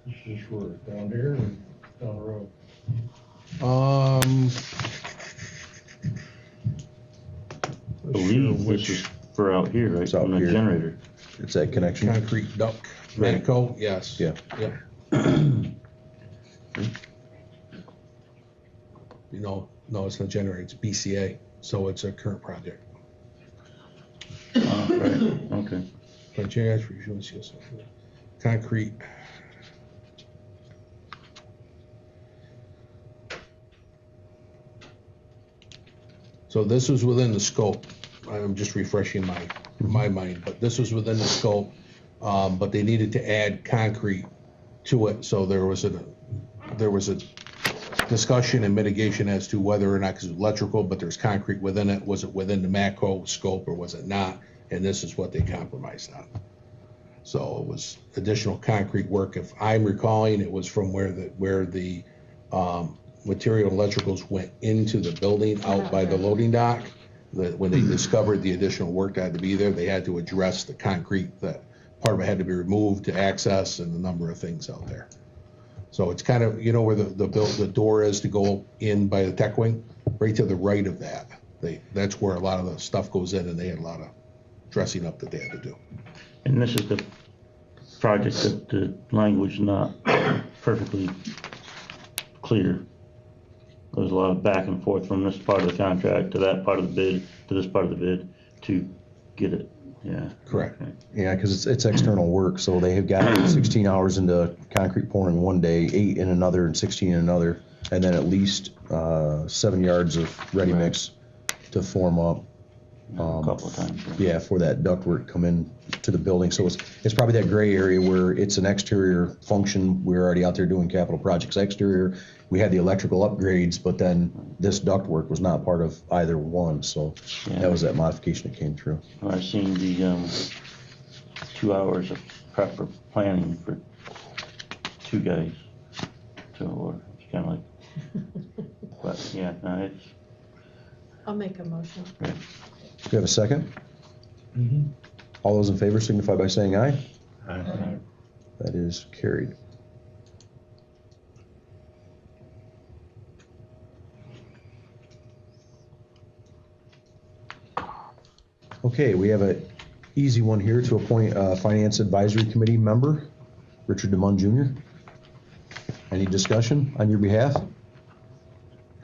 This is for down here and down the road. I believe this is for out here, right? It's out On the here. generator. It's that connection. Concrete duct, Manico, yes. Yeah. Yep. No, it's not generator, it's BCA, so it's a current project. Right, okay. But you guys review this. Concrete. So this was within the scope. I'm just refreshing my mind, but this was within the scope. But they needed to add concrete to it, so there was a discussion and mitigation as to whether or not, because it's electrical, but there's concrete within it. Was it within the macro scope or was it not? And this is what they compromised on. So it was additional concrete work. If I'm recalling, it was from where the material and electricals went into the building out by the loading dock. When they discovered the additional work that had to be there, they had to address the concrete, that part of it had to be removed to access, and a number of things out there. So it's kind of, where the door is to go in by the tech wing, right to the right of that. That's where a lot of the stuff goes in, and they had a lot of dressing up that they had to do. And this is the project that the language not perfectly clear. There was a lot of back and forth from this part of the contract to that part of the bid, to this part of the bid, to get it, yeah. Correct. Okay. Yeah, because it's external work, so they have got 16 hours into concrete pouring one day, 8 in another, and 16 in another, and then at least 7 yards of ready mix to form up. A couple of times. Yeah. Yeah, for that ductwork come in to the building. So it's probably that gray area where it's an exterior function. We're already out there doing capital projects. Exterior, we had the electrical upgrades, but then this ductwork was not part of either one. So Yeah. that was that modification that came through. Well, I've seen the 2 hours of prep or planning for 2 guys. So it's kind of like, but yeah, no, it's, I'll make a motion. Do you have a second? All those in favor signify by saying aye. Aye. That is carried. Okay, we have an easy one here to appoint a Finance Advisory Committee member, Richard DeMund Jr. Any discussion on your behalf?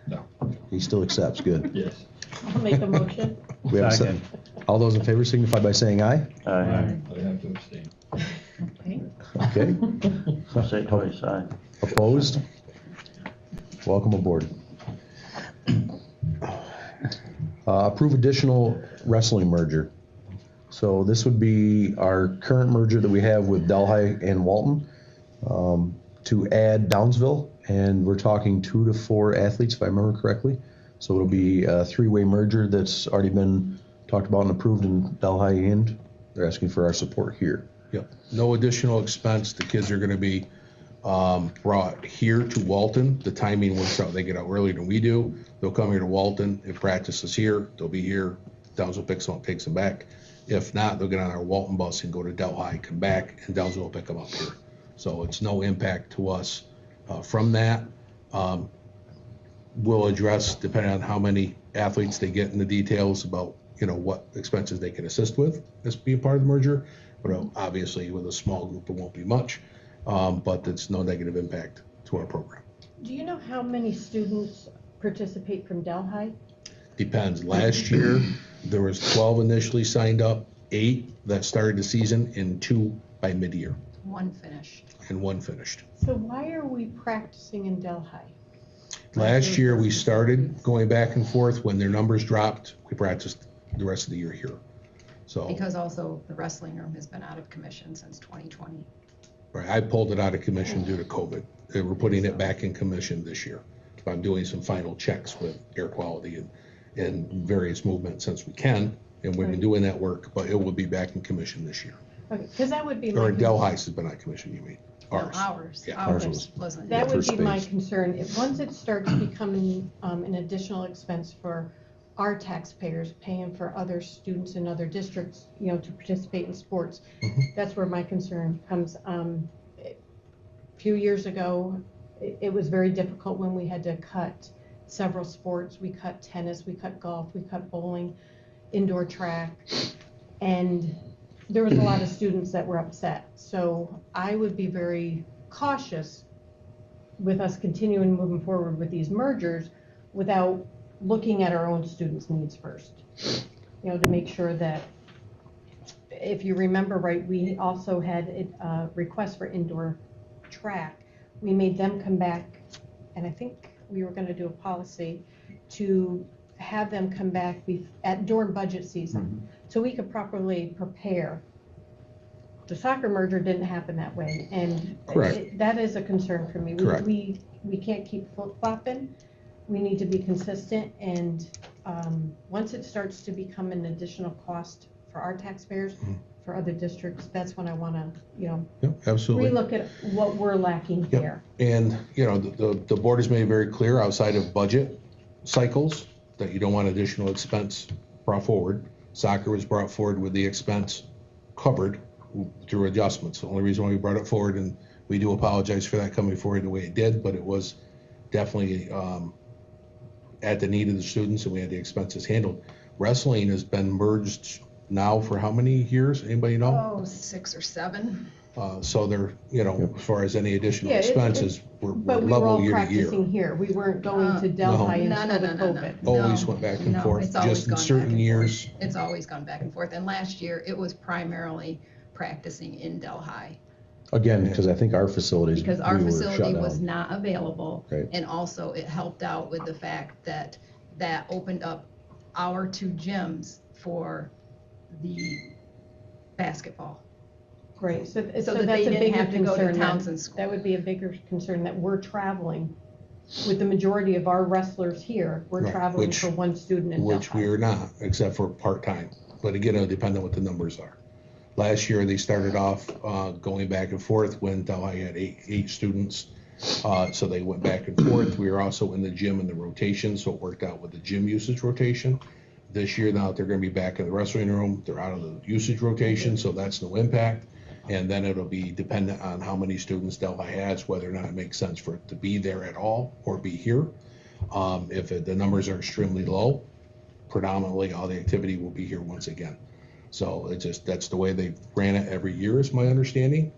No. He still accepts, good. Yes. I'll make a motion. We have a Second. All those in favor signify by saying aye. I I have to abstain. Okay. Okay. say twice, aye. Opposed? Welcome aboard. Approve additional wrestling merger. So this would be our current merger that we have with Delhi and Walton to add Downsville, and we're talking 2 to 4 athletes, if I remember correctly. So it'll be a 3-way merger that's already been talked about and approved in Delhi, and they're asking for our support here. Yep, no additional expense. The kids are gonna be brought here to Walton. The timing works out. They get out earlier than we do. They'll come here to Walton and practices here. They'll be here. Downsville picks them up, takes them back. If not, they'll get on our Walton bus and go to Delhi, come back, and Downsville will pick them up here. So it's no impact to us from that. We'll address, depending on how many athletes they get in the details about, what expenses they can assist with as being part of the merger. But obviously, with a small group, it won't be much. But it's no negative impact to our program. Do you know how many students participate from Delhi? Depends. Last year, there was 12 initially signed up, 8 that started the season, and 2 by mid-year, 1 finished. and 1 finished. So why are we practicing in Delhi? Last year, we started going back and forth. When their numbers dropped, we practiced the rest of the year here. So, Because also the wrestling room has been out of commission since 2020. right, I pulled it out of commission due to COVID. They were putting it back in commission this year. I'm doing some final checks with air quality and various movements since we can, and we've been doing that work, but it will be back in commission this year. Okay, because that would be my. Or Delhi has been on commission, you mean? No, Ours. ours. Yeah, ours Ours wasn't. That would for be my space. concern. If once it starts becoming an additional expense for our taxpayers paying for other students in other districts, to participate in sports, that's where my concern comes. A few years ago, it was very difficult when we had to cut several sports. We cut tennis, we cut golf, we cut bowling, indoor track, and there was a lot of students that were upset. So I would be very cautious with us continuing moving forward with these mergers without looking at our own students' needs first. To make sure that, if you remember right, we also had a request for indoor track. We made them come back, and I think we were going to do a policy to have them come back during budget season, so we could properly prepare. The soccer merger didn't happen that way, and Correct. that is a concern for me. Correct. We can't keep flip-flopping. We need to be consistent, and once it starts to become an additional cost for our taxpayers, for other districts, that's when I want to, Yep, absolutely. relook at what we're lacking Yep. here. And, the board has made very clear outside of budget cycles that you don't want additional expense brought forward. Soccer was brought forward with the expense covered through adjustments. The only reason why we brought it forward, and we do apologize for that coming forward the way it did, but it was definitely at the need of the students, and we had the expenses handled. Wrestling has been merged now for how many years? Anybody know? Oh, 6 or 7. So they're, as far as any additional Yeah, expenses, we're But we were level all year to practicing year. here. We weren't going to Delhi No, until no, the no, no, COVID. no. Always went back and No, forth, it's always just in gone back certain and years. forth. It's always gone back and forth. And last year, it was primarily practicing in Delhi. Again, because I think our facilities. Because our we were shut facility was down. not available. Right. And also it helped out with the fact that that opened up our 2 gyms for the basketball. Great, so So that's that a they didn't bigger have to go to concern. Townsend School. That would be a bigger concern, that we're traveling with the majority of our wrestlers here. We're Right, traveling which- for one student in Which Delphi. we are not, except for part-time. But again, it'll depend on what the numbers are. Last year, they started off going back and forth when Delhi had eight students. So they went back and forth. We were also in the gym in the rotation, so it worked out with the gym usage rotation. This year, now that they're gonna be back in the wrestling room, they're out of the usage rotation, so that's no impact. And then it'll be dependent on how many students Delphi has, whether or not it makes sense for it to be there at all or be here. If the numbers are extremely low, predominantly all the activity will be here once again. So it's just, that's the way they ran it every year is my understanding.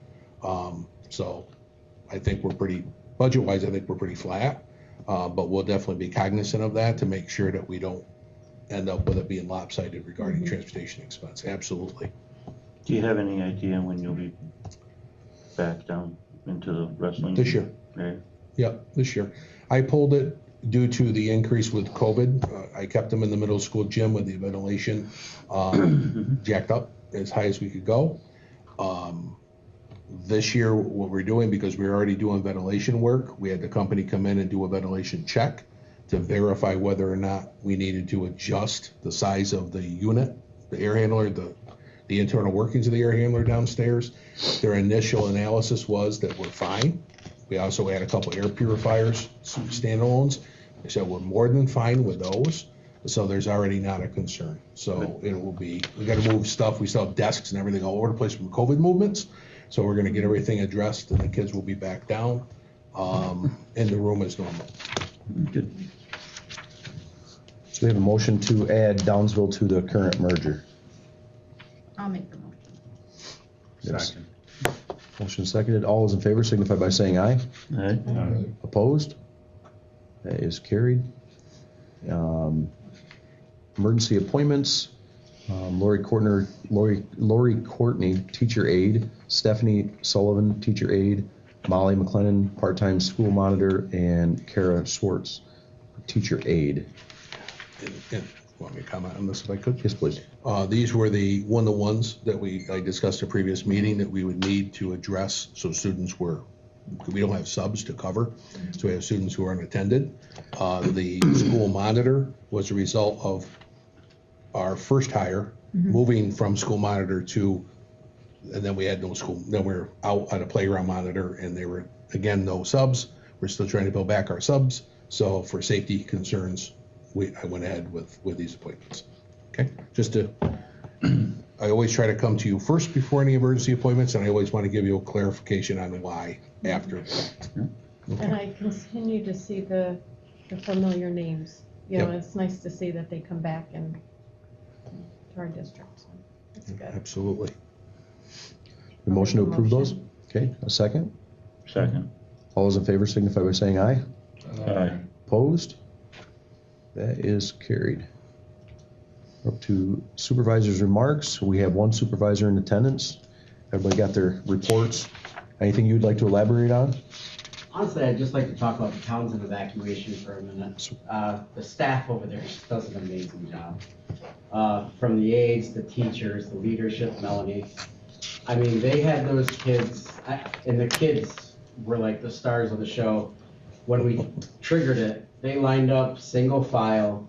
So I think we're pretty, budget-wise, I think we're pretty flat. But we'll definitely be cognizant of that to make sure that we don't end up with it being lopsided regarding transportation expense. Absolutely. Do you have any idea when you'll be back down into the wrestling? This year. area? Yep, this year. I pulled it due to the increase with COVID. I kept them in the middle school gym with the ventilation jacked up as high as we could go. This year, what we're doing, because we're already doing ventilation work, we had the company come in and do a ventilation check to verify whether or not we needed to adjust the size of the unit, the air handler, the internal workings of the air handler downstairs. Their initial analysis was that we're fine. We also had a couple air purifiers, some standalones. They said we're more than fine with those. So there's already not a concern. So it will be, we gotta move stuff. We still have desks and everything all over the place from COVID movements. So we're gonna get everything addressed and the kids will be back down in the room as normal. Good. So we have a motion to add Downsville to the current merger. I'll make the motion. Yes. Motion seconded. All those in favor signify by saying aye. All right. Opposed? That is carried. Emergency appointments. Lori Courtney, teacher aide. Stephanie Sullivan, teacher aide. Molly McLennan, part-time school monitor, and Kara Swartz, teacher aide. And want me to comment on this if I could? Yes, please. These were the one-to-ones that I discussed at a previous meeting that we would need to address. So students we don't have subs to cover. So we have students who are unattended. The school monitor was a result of our first hire, moving from school monitor to, and then we had no school, then we're out at a playground monitor and they were, again, no subs. We're still trying to build back our subs. So for safety concerns, I went ahead with these appointments. Okay, just to, I always try to come to you first before any emergency appointments, and I always want to give you a clarification on why after the fact. And I continue to see the familiar names. You know, Yep. it's nice to see that they come back and to our district. So that's good. Absolutely. A motion to approve those? Okay, a second. Second. All those in favor signify by saying aye. Aye. Opposed? That is carried. Up to supervisor's remarks. We have one supervisor in attendance. Everybody got their reports. Anything you'd like to elaborate on? Honestly, I'd just like to talk about the Townsend evacuation for a minute. The staff over there just does an amazing job. From the aides, the teachers, the leadership, Melanie. I mean, they had those kids, and the kids were like the stars of the show. When we triggered it, they lined up single file.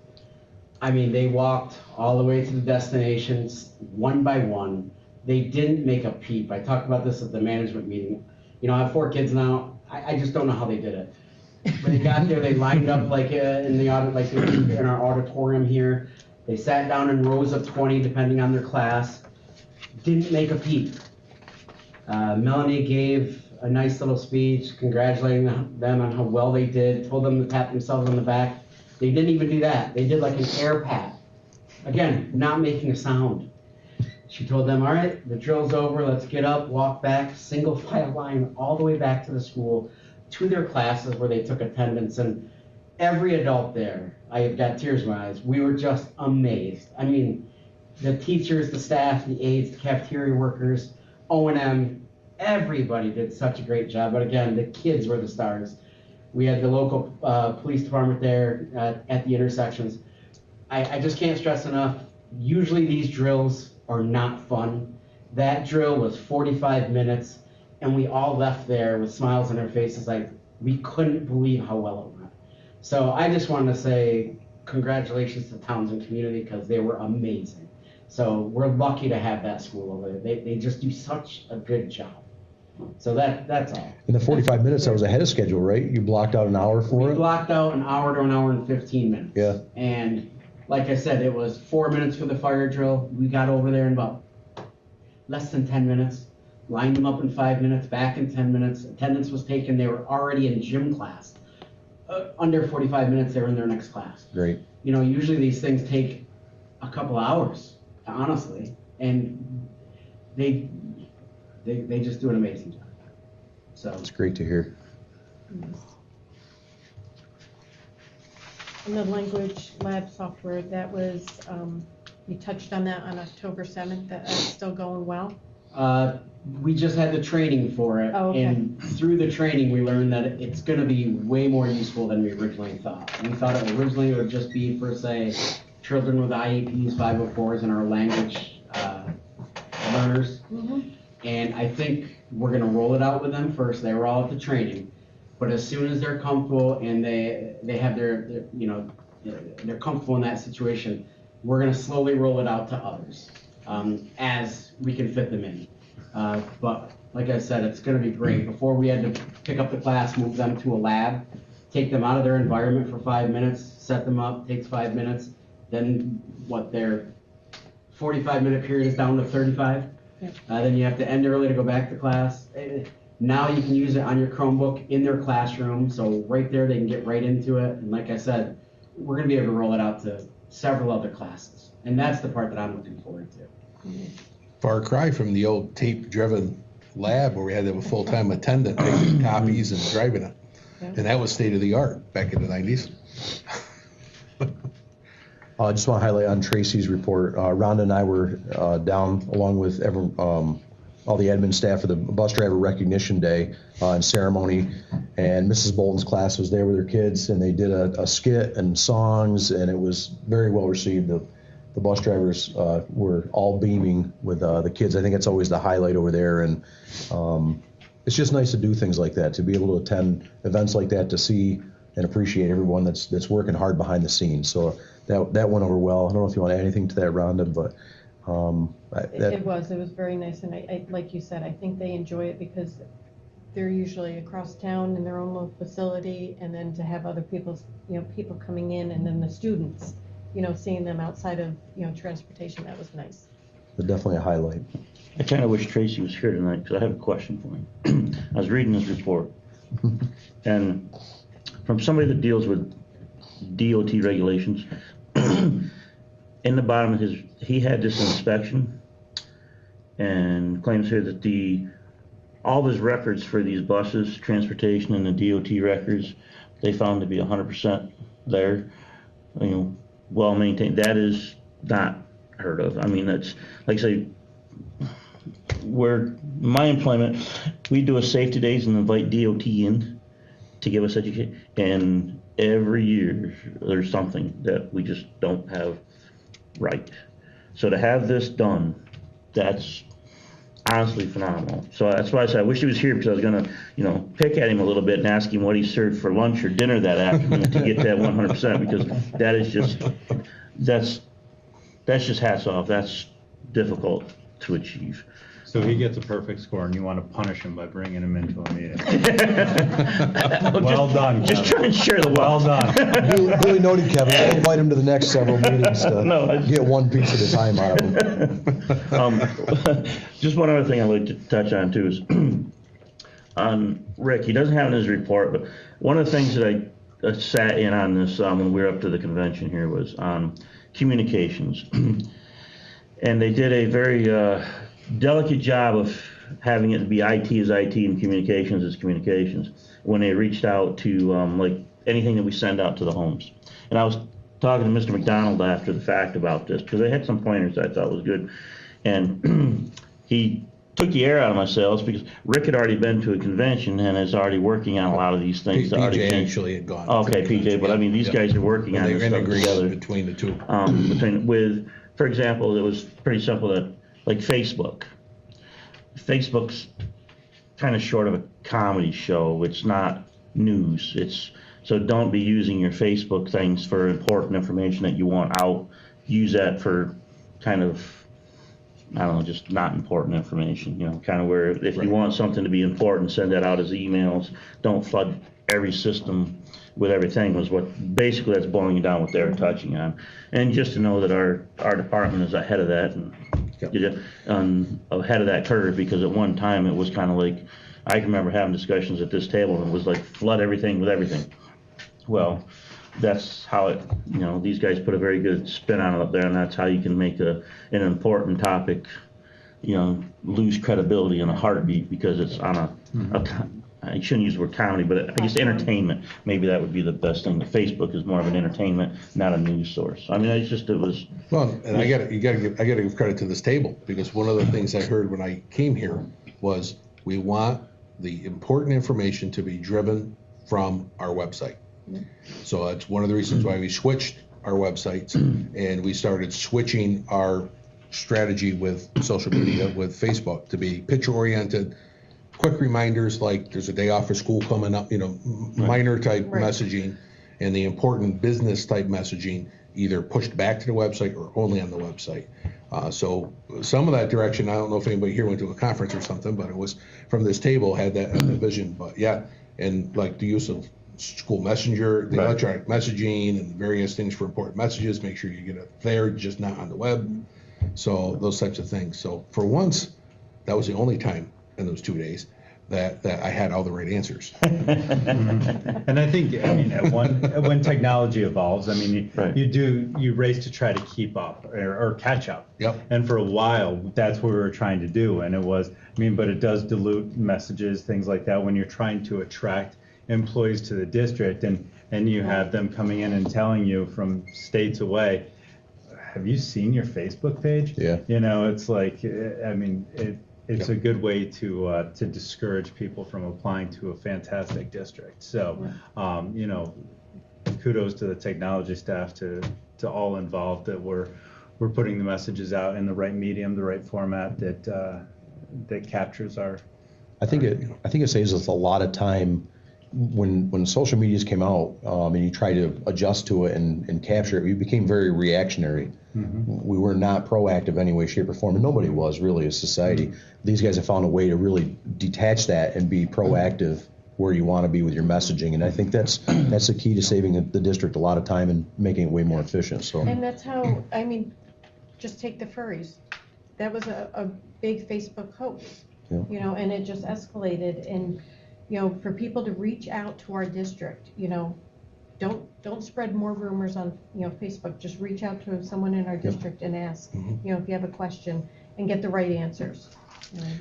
I mean, they walked all the way to the destinations, one by one. They didn't make a peep. I talked about this at the management meeting. You know, I have 4 kids now. I just don't know how they did it. When they got there, they lined up like in our auditorium here. They sat down in rows of 20, depending on their class. Didn't make a peep. Melanie gave a nice little speech, congratulating them on how well they did, told them to pat themselves on the back. They didn't even do that. They did like an air pat. Again, not making a sound. She told them, all right, the drill's over, let's get up, walk back, single file line all the way back to the school, to their classes where they took attendance. And every adult there, I have got tears in my eyes. We were just amazed. I mean, the teachers, the staff, the aides, the cafeteria workers, O&M, everybody did such a great job. But again, the kids were the stars. We had the local police department there at the intersections. I just can't stress enough, usually these drills are not fun. That drill was 45 minutes, and we all left there with smiles on our faces like we couldn't believe how well it went. So I just wanted to say congratulations to Towns and Community because they were amazing. So we're lucky to have that school over there. They just do such a good job. So that's all. In the 45 minutes, that was ahead of schedule, right? You blocked out an hour for We it? blocked out an hour to an hour and 15 minutes. Yeah. And like I said, it was 4 minutes for the fire drill. We got over there in about less than 10 minutes, lined them up in 5 minutes, back in 10 minutes. Attendance was taken. They were already in gym class. Under 45 minutes, they were in their next class. Great. You know, usually these things take a couple hours, honestly, and they just do an amazing job. So It's great to hear. And the language lab software, that was, you touched on that on October 7th, that's still going well? we just had the training for it, Oh, okay. and through the training, we learned that it's going to be way more useful than we originally thought. We thought it originally would just be for, say, children with IEPs, 504s, and our language learners. Mhm. And I think we're going to roll it out with them first. They were all at the training, but as soon as they're comfortable and they have their they're comfortable in that situation, we're going to slowly roll it out to others as we can fit them in. But like I said, it's going to be great. Before we had to pick up the class, move them to a lab, take them out of their environment for 5 minutes, set them up, takes 5 minutes. Then their 45-minute period is down to 35. Yep. Then you have to end early to go back to class. Now you can use it on your Chromebook in their classroom. So right there, they can get right into it. And like I said, we're going to be able to roll it out to several other classes. And that's the part that I'm looking forward to. Far cry from the old tape-driven lab where we had to have a full-time attendant making copies and driving it. Yeah. And that was state-of-the-art back in the 90s. I just want to highlight on Tracy's report, Rhonda and I were down along with all the admin staff for the bus driver recognition day and ceremony, and Mrs. Bolton's class was there with her kids, and they did a skit and songs, and it was very well received. The bus drivers were all beaming with the kids. I think it's always the highlight over there, and it's just nice to do things like that, to be able to attend events like that, to see and appreciate everyone that's working hard behind the scenes. So that went over well. I don't know if you want to add anything to that, Rhonda, but It was very nice, and I like you said, I think they enjoy it because they're usually across town in their own little facility, and then to have other people coming in, and then the students, seeing them outside of, transportation, that was nice. definitely a highlight. I kind of wish Tracy was here tonight because I have a question for him. I was reading his report, and from somebody that deals with DOT regulations, in the bottom of he had this inspection and claims here that all of his records for these buses, transportation, and the DOT records, they found to be 100% there, well maintained. That is not heard of. I mean, that's, like I say, where my employment, we do a safety days and invite DOT in to give us education, and every year there's something that we just don't have right. So to have this done, that's honestly phenomenal. So that's why I said I wish he was here, because I was gonna, pick at him a little bit and ask him what he served for lunch or dinner that afternoon to get that 100%, because that is just, that's just hats off. That's difficult to achieve. So he gets a perfect score, and you want to punish him by bringing him into a meeting. Well done, Just Kevin. try and share the Well wealth. done. Duly noted, Kevin. I'll invite him to the next several meetings to get one piece at a time out of him. Just one other thing I'd like to touch on too is on Rick. He doesn't have it in his report, but one of the things that I sat in on this when we were up to the convention here was on communications. And they did a very delicate job of having it be IT is IT and communications is communications when they reached out to like anything that we send out to the homes. And I was talking to Mr. McDonald after the fact about this, because they had some pointers that I thought was good. And he took the air out of my sails, because Rick had already been to a convention and is already working on a lot of these things. PJ actually had gone. Okay, PJ, but I mean, these guys are working on They this stuff integrated together. between the two. With for example, it was pretty simple that, like Facebook's kind of short of a comedy show. It's not news. So don't be using your Facebook things for important information that you want out. Use that for kind of, I don't know, just not important information, kind of where if you want something to be important, send that out as emails. Don't flood every system with everything was what, basically that's boiling down what they're touching on. And just to know that our department is ahead of that and ahead of that curve, because at one time it was kind of like, I can remember having discussions at this table and it was like flood everything with everything. Well, that's how it, these guys put a very good spin on it up there, and that's how you can make an important topic, lose credibility in a heartbeat because it's on I shouldn't use the word comedy, but I guess entertainment. Maybe that would be the best thing. Facebook is more of an entertainment, not a news source. I mean, it was. Well, and I gotta give credit to this table, because one of the things I heard when I came here was we want the important information to be driven from our website. So that's one of the reasons why we switched our websites and we started switching our strategy with social media, with Facebook, to be picture oriented, quick reminders like there's a day off of school coming up, minor type messaging, and the important business type messaging either pushed back to the website or only on the website. So some of that direction, I don't know if anybody here went to a conference or something, but it was from this table had that vision. But yeah, and like the use of school messenger, the electronic messaging, and various things for important messages. Make sure you get it there, just not on the web. So those types of things. So for once, that was the only time in those 2 days that I had all the right answers. And I think, when technology evolves, you race to try to keep up or catch up. Yep. And for a while, that's what we were trying to do. And it was, but it does dilute messages, things like that, when you're trying to attract employees to the district and you have them coming in and telling you from states away, have you seen your Facebook page? Yeah. It's like, it's a good way to discourage people from applying to a fantastic district. So, kudos to the technology staff, to all involved, that we're putting the messages out in the right medium, the right format that captures our. I think it saves us a lot of time when social medias came out, and you try to adjust to it and capture it. We became very reactionary. We were not proactive in any way, shape, or form, and nobody was really as society. These guys have found a way to really detach that and be proactive where you want to be with your messaging, and I think that's the key to saving the district a lot of time and making it way more efficient. So. And that's how, just take the furries. That was a big Facebook hoax, and it just escalated. And for people to reach out to our district, don't spread more rumors on Facebook. Just reach out to someone in our district and ask, if you have a question, and get the right answers.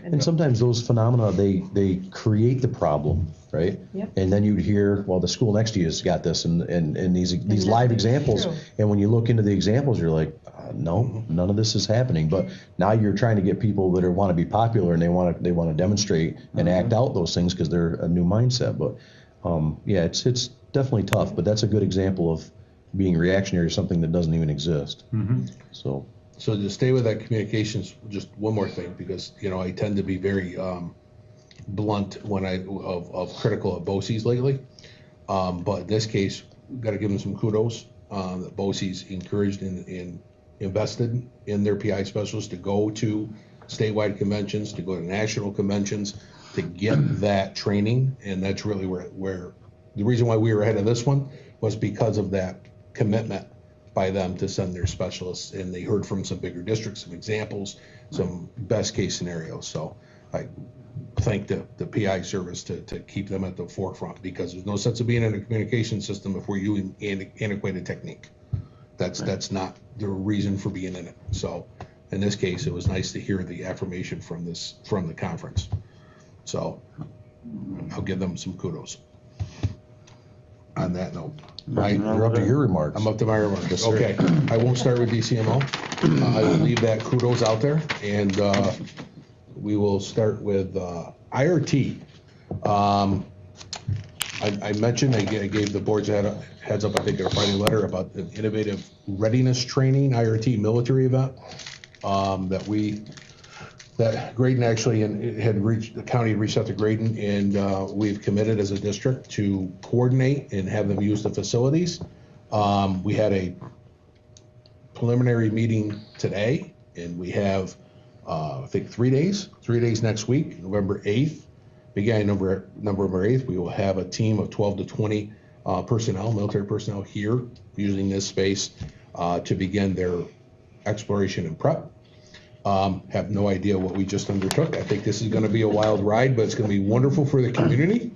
And sometimes those phenomena, they create the problem, right? Yep. And then you'd hear, well, the school next to you has got this, and these live examples. True. And when you look into the examples, you're like, no, none of this is happening. But now you're trying to get people that want to be popular, and they want to demonstrate and act out those things because they're a new mindset. But it's definitely tough. But that's a good example of being reactionary to something that doesn't even exist. So to stay with that communications, just one more thing, because I tend to be very blunt when of critical of BOCES lately, but in this case, got to give them some kudos that BOCES encouraged and invested in their PI specialists to go to statewide conventions, to go to national conventions, to get that training, and that's really where the reason why we were ahead of this one was because of that commitment by them to send their specialists, and they heard from some bigger districts, some examples, some best case scenarios. So I thank the PI service to keep them at the forefront, because there's no sense of being in a communication system if we're using antiquated technique. That's not the reason for being in it. So in this case, it was nice to hear the affirmation from the conference. So I'll give them some kudos. On that note, You're up to your remarks. I'm up to my remarks. Yes, sir. Okay, I won't start with DCMO. I will leave that kudos out there, and we will start with IRT. I mentioned, I gave the boards a heads up, I think, in a Friday letter about an innovative readiness training, IRT military event, that Graydon actually the county had reached out to Graydon, and we've committed as a district to coordinate and have them use the facilities. We had a preliminary meeting today, and we have, I think, 3 days next week, November 8th. Beginning November 8th, we will have a team of 12 to 20 personnel, military personnel here using this space to begin their exploration and prep. Have no idea what we just undertook. I think this is gonna be a wild ride, but it's gonna be wonderful for the community.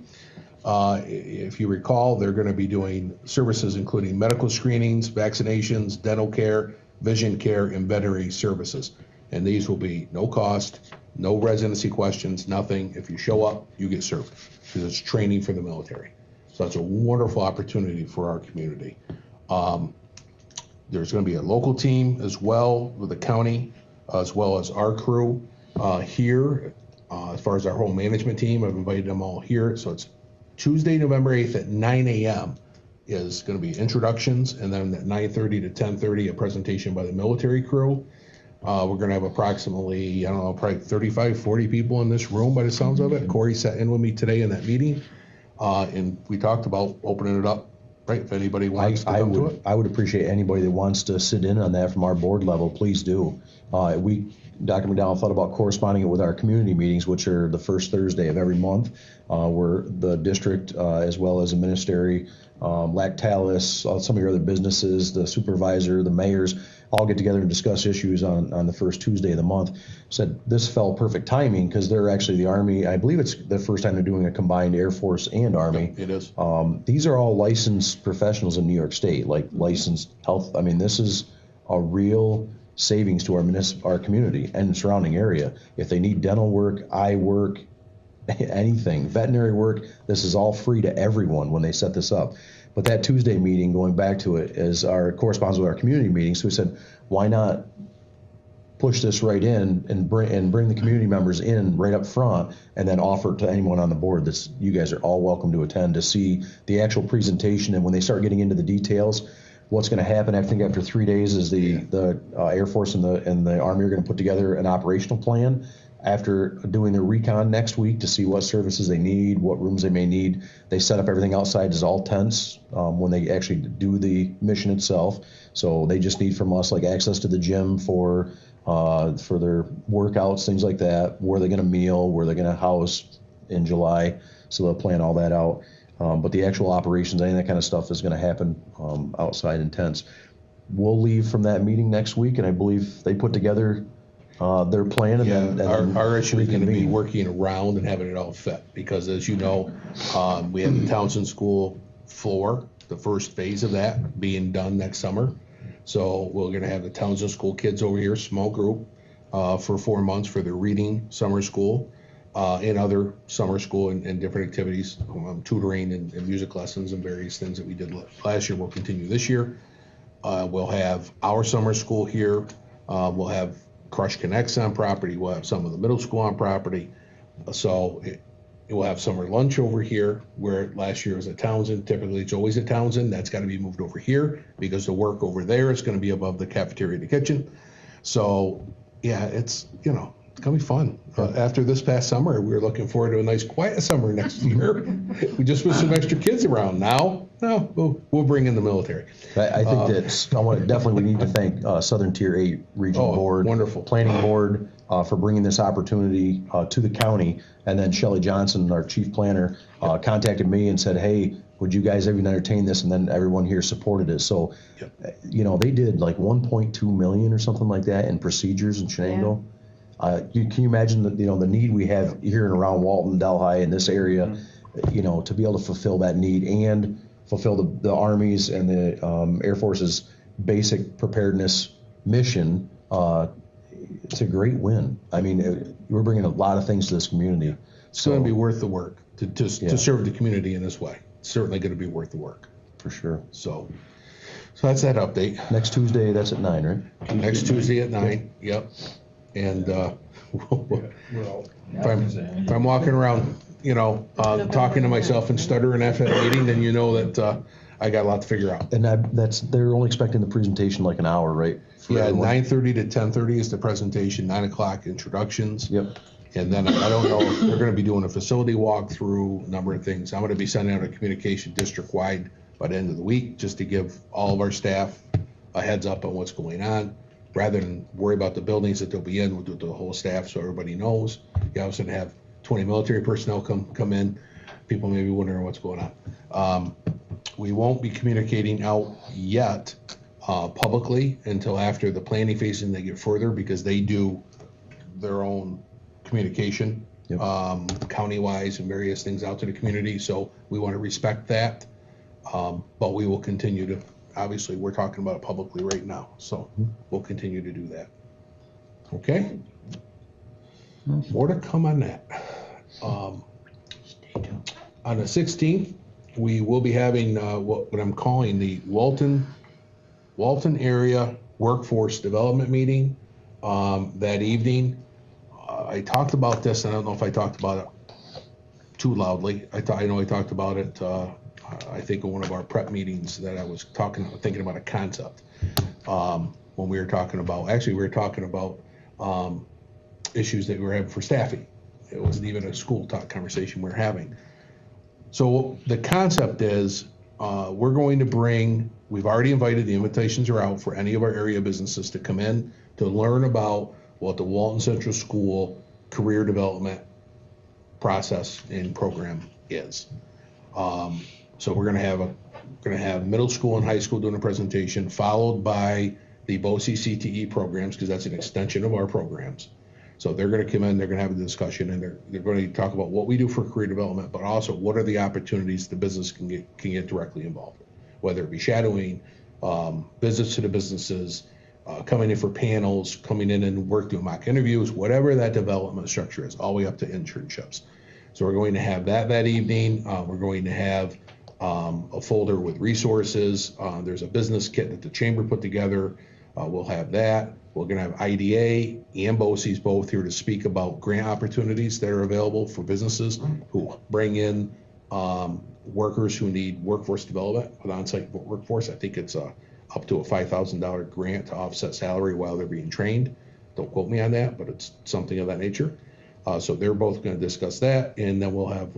If you recall, they're gonna be doing services including medical screenings, vaccinations, dental care, vision care, and veterinary services. And these will be no cost, no residency questions, nothing. If you show up, you get served, because it's training for the military. So that's a wonderful opportunity for our community. There's gonna be a local team as well with the county, as well as our crew here. As far as our whole management team, I've invited them all here. So it's Tuesday, November 8th at 9 a.m. is gonna be introductions, and then at 9:30 to 10:30, a presentation by the military crew. We're gonna have approximately, I don't know, probably 35, 40 people in this room by the sounds of it. Corey sat in with me today in that meeting, and we talked about opening it up, right? If anybody wants to come to it. I would appreciate anybody that wants to sit in on that from our board level, please do. Dr. McDowell thought about corresponding it with our community meetings, which are the first Thursday of every month, where the district, as well as the ministry, Lactalis, some of your other businesses, the supervisor, the mayors, all get together and discuss issues on the first Tuesday of the month. Said this fell perfect timing because they're actually the Army. I believe it's the first time they're doing a combined Air Force and Army. It is. These are all licensed professionals in New York State, like licensed health. I mean, this is a real savings to our community and the surrounding area. If they need dental work, eye work, anything, veterinary work, this is all free to everyone when they set this up. But that Tuesday meeting, going back to it, corresponds with our community meeting. So we said, why not push this right in and bring the community members in right up front, and then offer it to anyone on the board. You guys are all welcome to attend to see the actual presentation. And when they start getting into the details, what's going to happen, I think after 3 days, is the Air Force and the Army are going to put together an operational plan after doing their recon next week to see what services they need, what rooms they may need. They set up everything outside as all tents when they actually do the mission itself. So they just need from us like access to the gym for their workouts, things like that, where they're going to meal, where they're going to house in July. So they'll plan all that out. But the actual operations, any of that kind of stuff is going to happen outside in tents. We'll leave from that meeting next week, and I believe they put together their plan. And Our issue is going to be working around and having it all fit, because as you know, we have the Townsend School floor, the first phase of that being done next summer. So we're going to have the Townsend School kids over here, small group, for 4 months for their reading summer school. And other summer school and different activities, tutoring and music lessons and various things that we did last year will continue this year. We'll have our summer school here. We'll have Crush Connects on property. We'll have some of the middle school on property. So we'll have summer lunch over here, where last year was at Townsend. Typically it's always at Townsend. That's got to be moved over here because the work over there is going to be above the cafeteria and the kitchen. So yeah, it's gonna be fun. After this past summer, we were looking forward to a nice quiet summer next year. We just put some extra kids around. Now, no, we'll bring in the military. I think definitely we need to thank Southern Tier 8 Regional Board, wonderful Planning Board for bringing this opportunity to the county. And then Shelley Johnson, our chief planner, contacted me and said, hey, would you guys even entertain this? And then everyone here supported it. So, they did like 1.2 million or something like that in procedures in Shenango. Can you imagine the need we have here and around Walton, Delhi, in this area, to be able to fulfill that need and fulfill the Army's and the Air Force's basic preparedness mission. It's a great win. I mean, we're bringing a lot of things to this community. It's going to be worth the work to serve the community in this way. It's certainly going to be worth the work. For sure. So that's that update. Next Tuesday, that's at 9, right? Next Tuesday at 9, yep. And if I'm walking around talking to myself and stuttering after that meeting, then you know that I got a lot to figure out. And they're only expecting the presentation like an hour, right? For Yeah, everyone? 9:30 to 10:30 is the presentation, 9 o'clock introductions. Yep. And then I don't know, they're gonna be doing a facility walkthrough, a number of things. I'm gonna be sending out a communication district-wide by the end of the week, just to give all of our staff a heads up on what's going on. Rather than worry about the buildings that they'll be in, we'll do it to the whole staff so everybody knows. You also have 20 military personnel come in. People may be wondering what's going on. We won't be communicating out yet publicly until after the planning phase and they get further, because they do their own communication, county-wise and various things out to the community. So we want to respect that. But we will continue to, obviously, we're talking about it publicly right now. So we'll continue to do that. Okay? More to come on that. On the 16th, we will be having what I'm calling the Walton Area Workforce Development Meeting that evening. I talked about this, and I don't know if I talked about it too loudly. I know I talked about it, I think, in one of our prep meetings that I was thinking about a concept. When we were talking about issues that we were having for staffing. It wasn't even a school talk conversation we were having. So the concept is, we've already invited, the invitations are out for any of our area businesses to come in to learn about what the Walton Central School career development process and program is. So we're gonna have middle school and high school doing a presentation, followed by the BOCES CTE programs, because that's an extension of our programs. So they're gonna come in, they're gonna have a discussion, and they're gonna talk about what we do for career development, but also what are the opportunities the business can get directly involved with, whether it be shadowing, visits to the businesses, coming in for panels, coming in and doing mock interviews, whatever that development structure is, all the way up to internships. So we're going to have that evening. We're going to have a folder with resources. There's a business kit that the chamber put together. We'll have that. We're going to have IDA and BOCES both here to speak about grant opportunities that are available for businesses who bring in workers who need workforce development with on-site workforce. I think it's up to a $5,000 grant to offset salary while they're being trained. Don't quote me on that, but it's something of that nature. So they're both going to discuss that, and then we'll have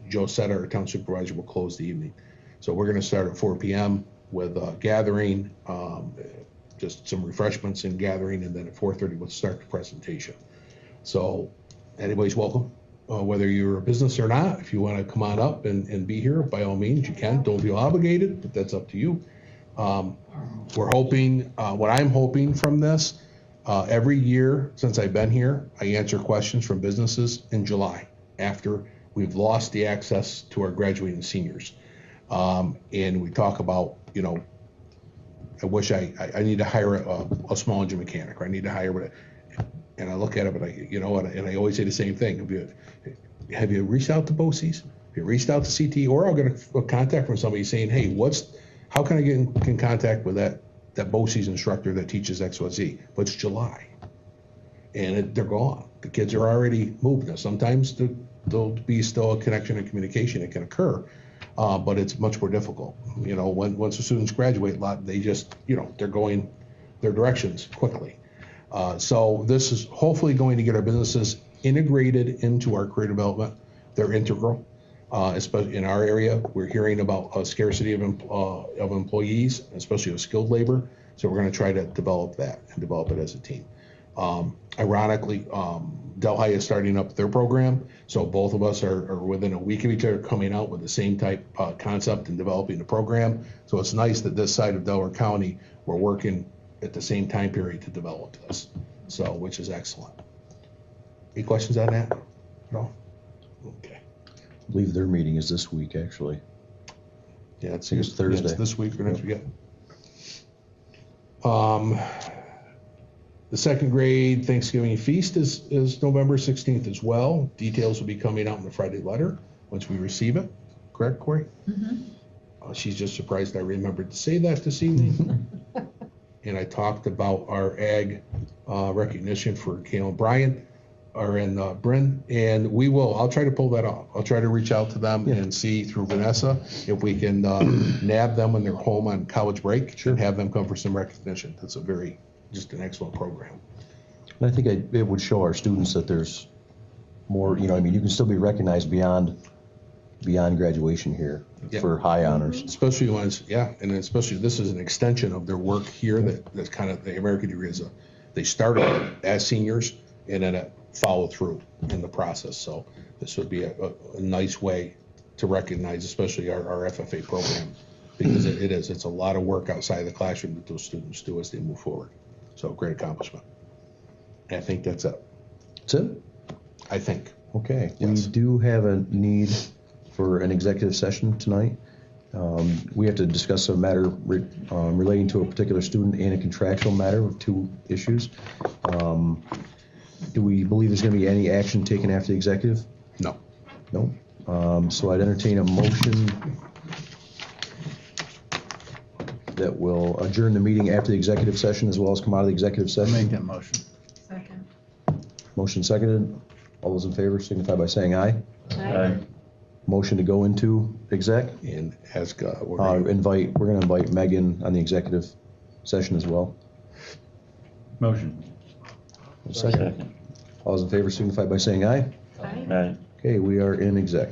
Joe Setta, our town supervisor, will close the evening. So we're going to start at 4 p.m. with gathering, just some refreshments and gathering, and then at 4:30 we'll start the presentation. So anybody's welcome, whether you're a business or not. If you want to come on up and be here, by all means you can. Don't feel obligated, but that's up to you. We're hoping, what I'm hoping from this, every year since I've been here, I answer questions from businesses in July after we've lost the access to our graduating seniors. And we talk about, I wish I need to hire a small engine mechanic, or I need to hire, and I look at it, but and I always say the same thing. Have you reached out to BOCES? Have you reached out to CT? Or I'll get a contact from somebody saying, hey, how can I get in contact with that BOCES instructor that teaches XYZ? But it's July, and they're gone. The kids are already moved. Now, sometimes there'll be still a connection and communication that can occur, but it's much more difficult. Once the students graduate, they just, they're going their directions quickly. So this is hopefully going to get our businesses integrated into our career development. They're integral. Especially in our area, we're hearing about a scarcity of employees, especially of skilled labor. So we're going to try to develop that and develop it as a team. Ironically, Delhi is starting up their program, so both of us are within a week of each other coming out with the same type concept and developing the program. So it's nice that this side of Delaware County, we're working at the same time period to develop this, so which is excellent. Any questions on that? No? Okay. I believe their meeting is this week, actually. Yeah, it's Thursday. Yeah, it's this week or next week. The second grade Thanksgiving feast is November 16th as well. Details will be coming out in the Friday letter once we receive it. Correct, Corey? Mm-hmm. She's just surprised I remembered to say that this evening. And I talked about our ag recognition for Kale and Brian. are in Bryn, and I'll try to pull that off. I'll try to reach out to them and see through Vanessa if we can nab them when they're home on college break and have them come for some recognition. That's just an excellent program. And I think it would show our students that there's more, you can still be recognized beyond graduation here Yeah. for high honors. Especially and especially this is an extension of their work here that's kind of the American degree they started as seniors and then it followed through in the process. So this would be a nice way to recognize, especially our FFA program, because it's a lot of work outside the classroom that those students do as they move forward. So great accomplishment. And I think that's it. That's it? I think. Okay. Yes. We do have a need for an executive session tonight. We have to discuss a matter relating to a particular student and a contractual matter with 2 issues. Do we believe there's going to be any action taken after the executive? No. No? So I'd entertain a motion that will adjourn the meeting after the executive session as well as come out of the executive session. Make that motion. Second. Motion seconded. All those in favor signify by saying aye. Aye. Motion to go into exec. And ask, we're We're gonna- gonna invite Megan on the executive session as well. Motion. Second. All those in favor signify by saying aye. Aye. Right. Okay, we are in exec.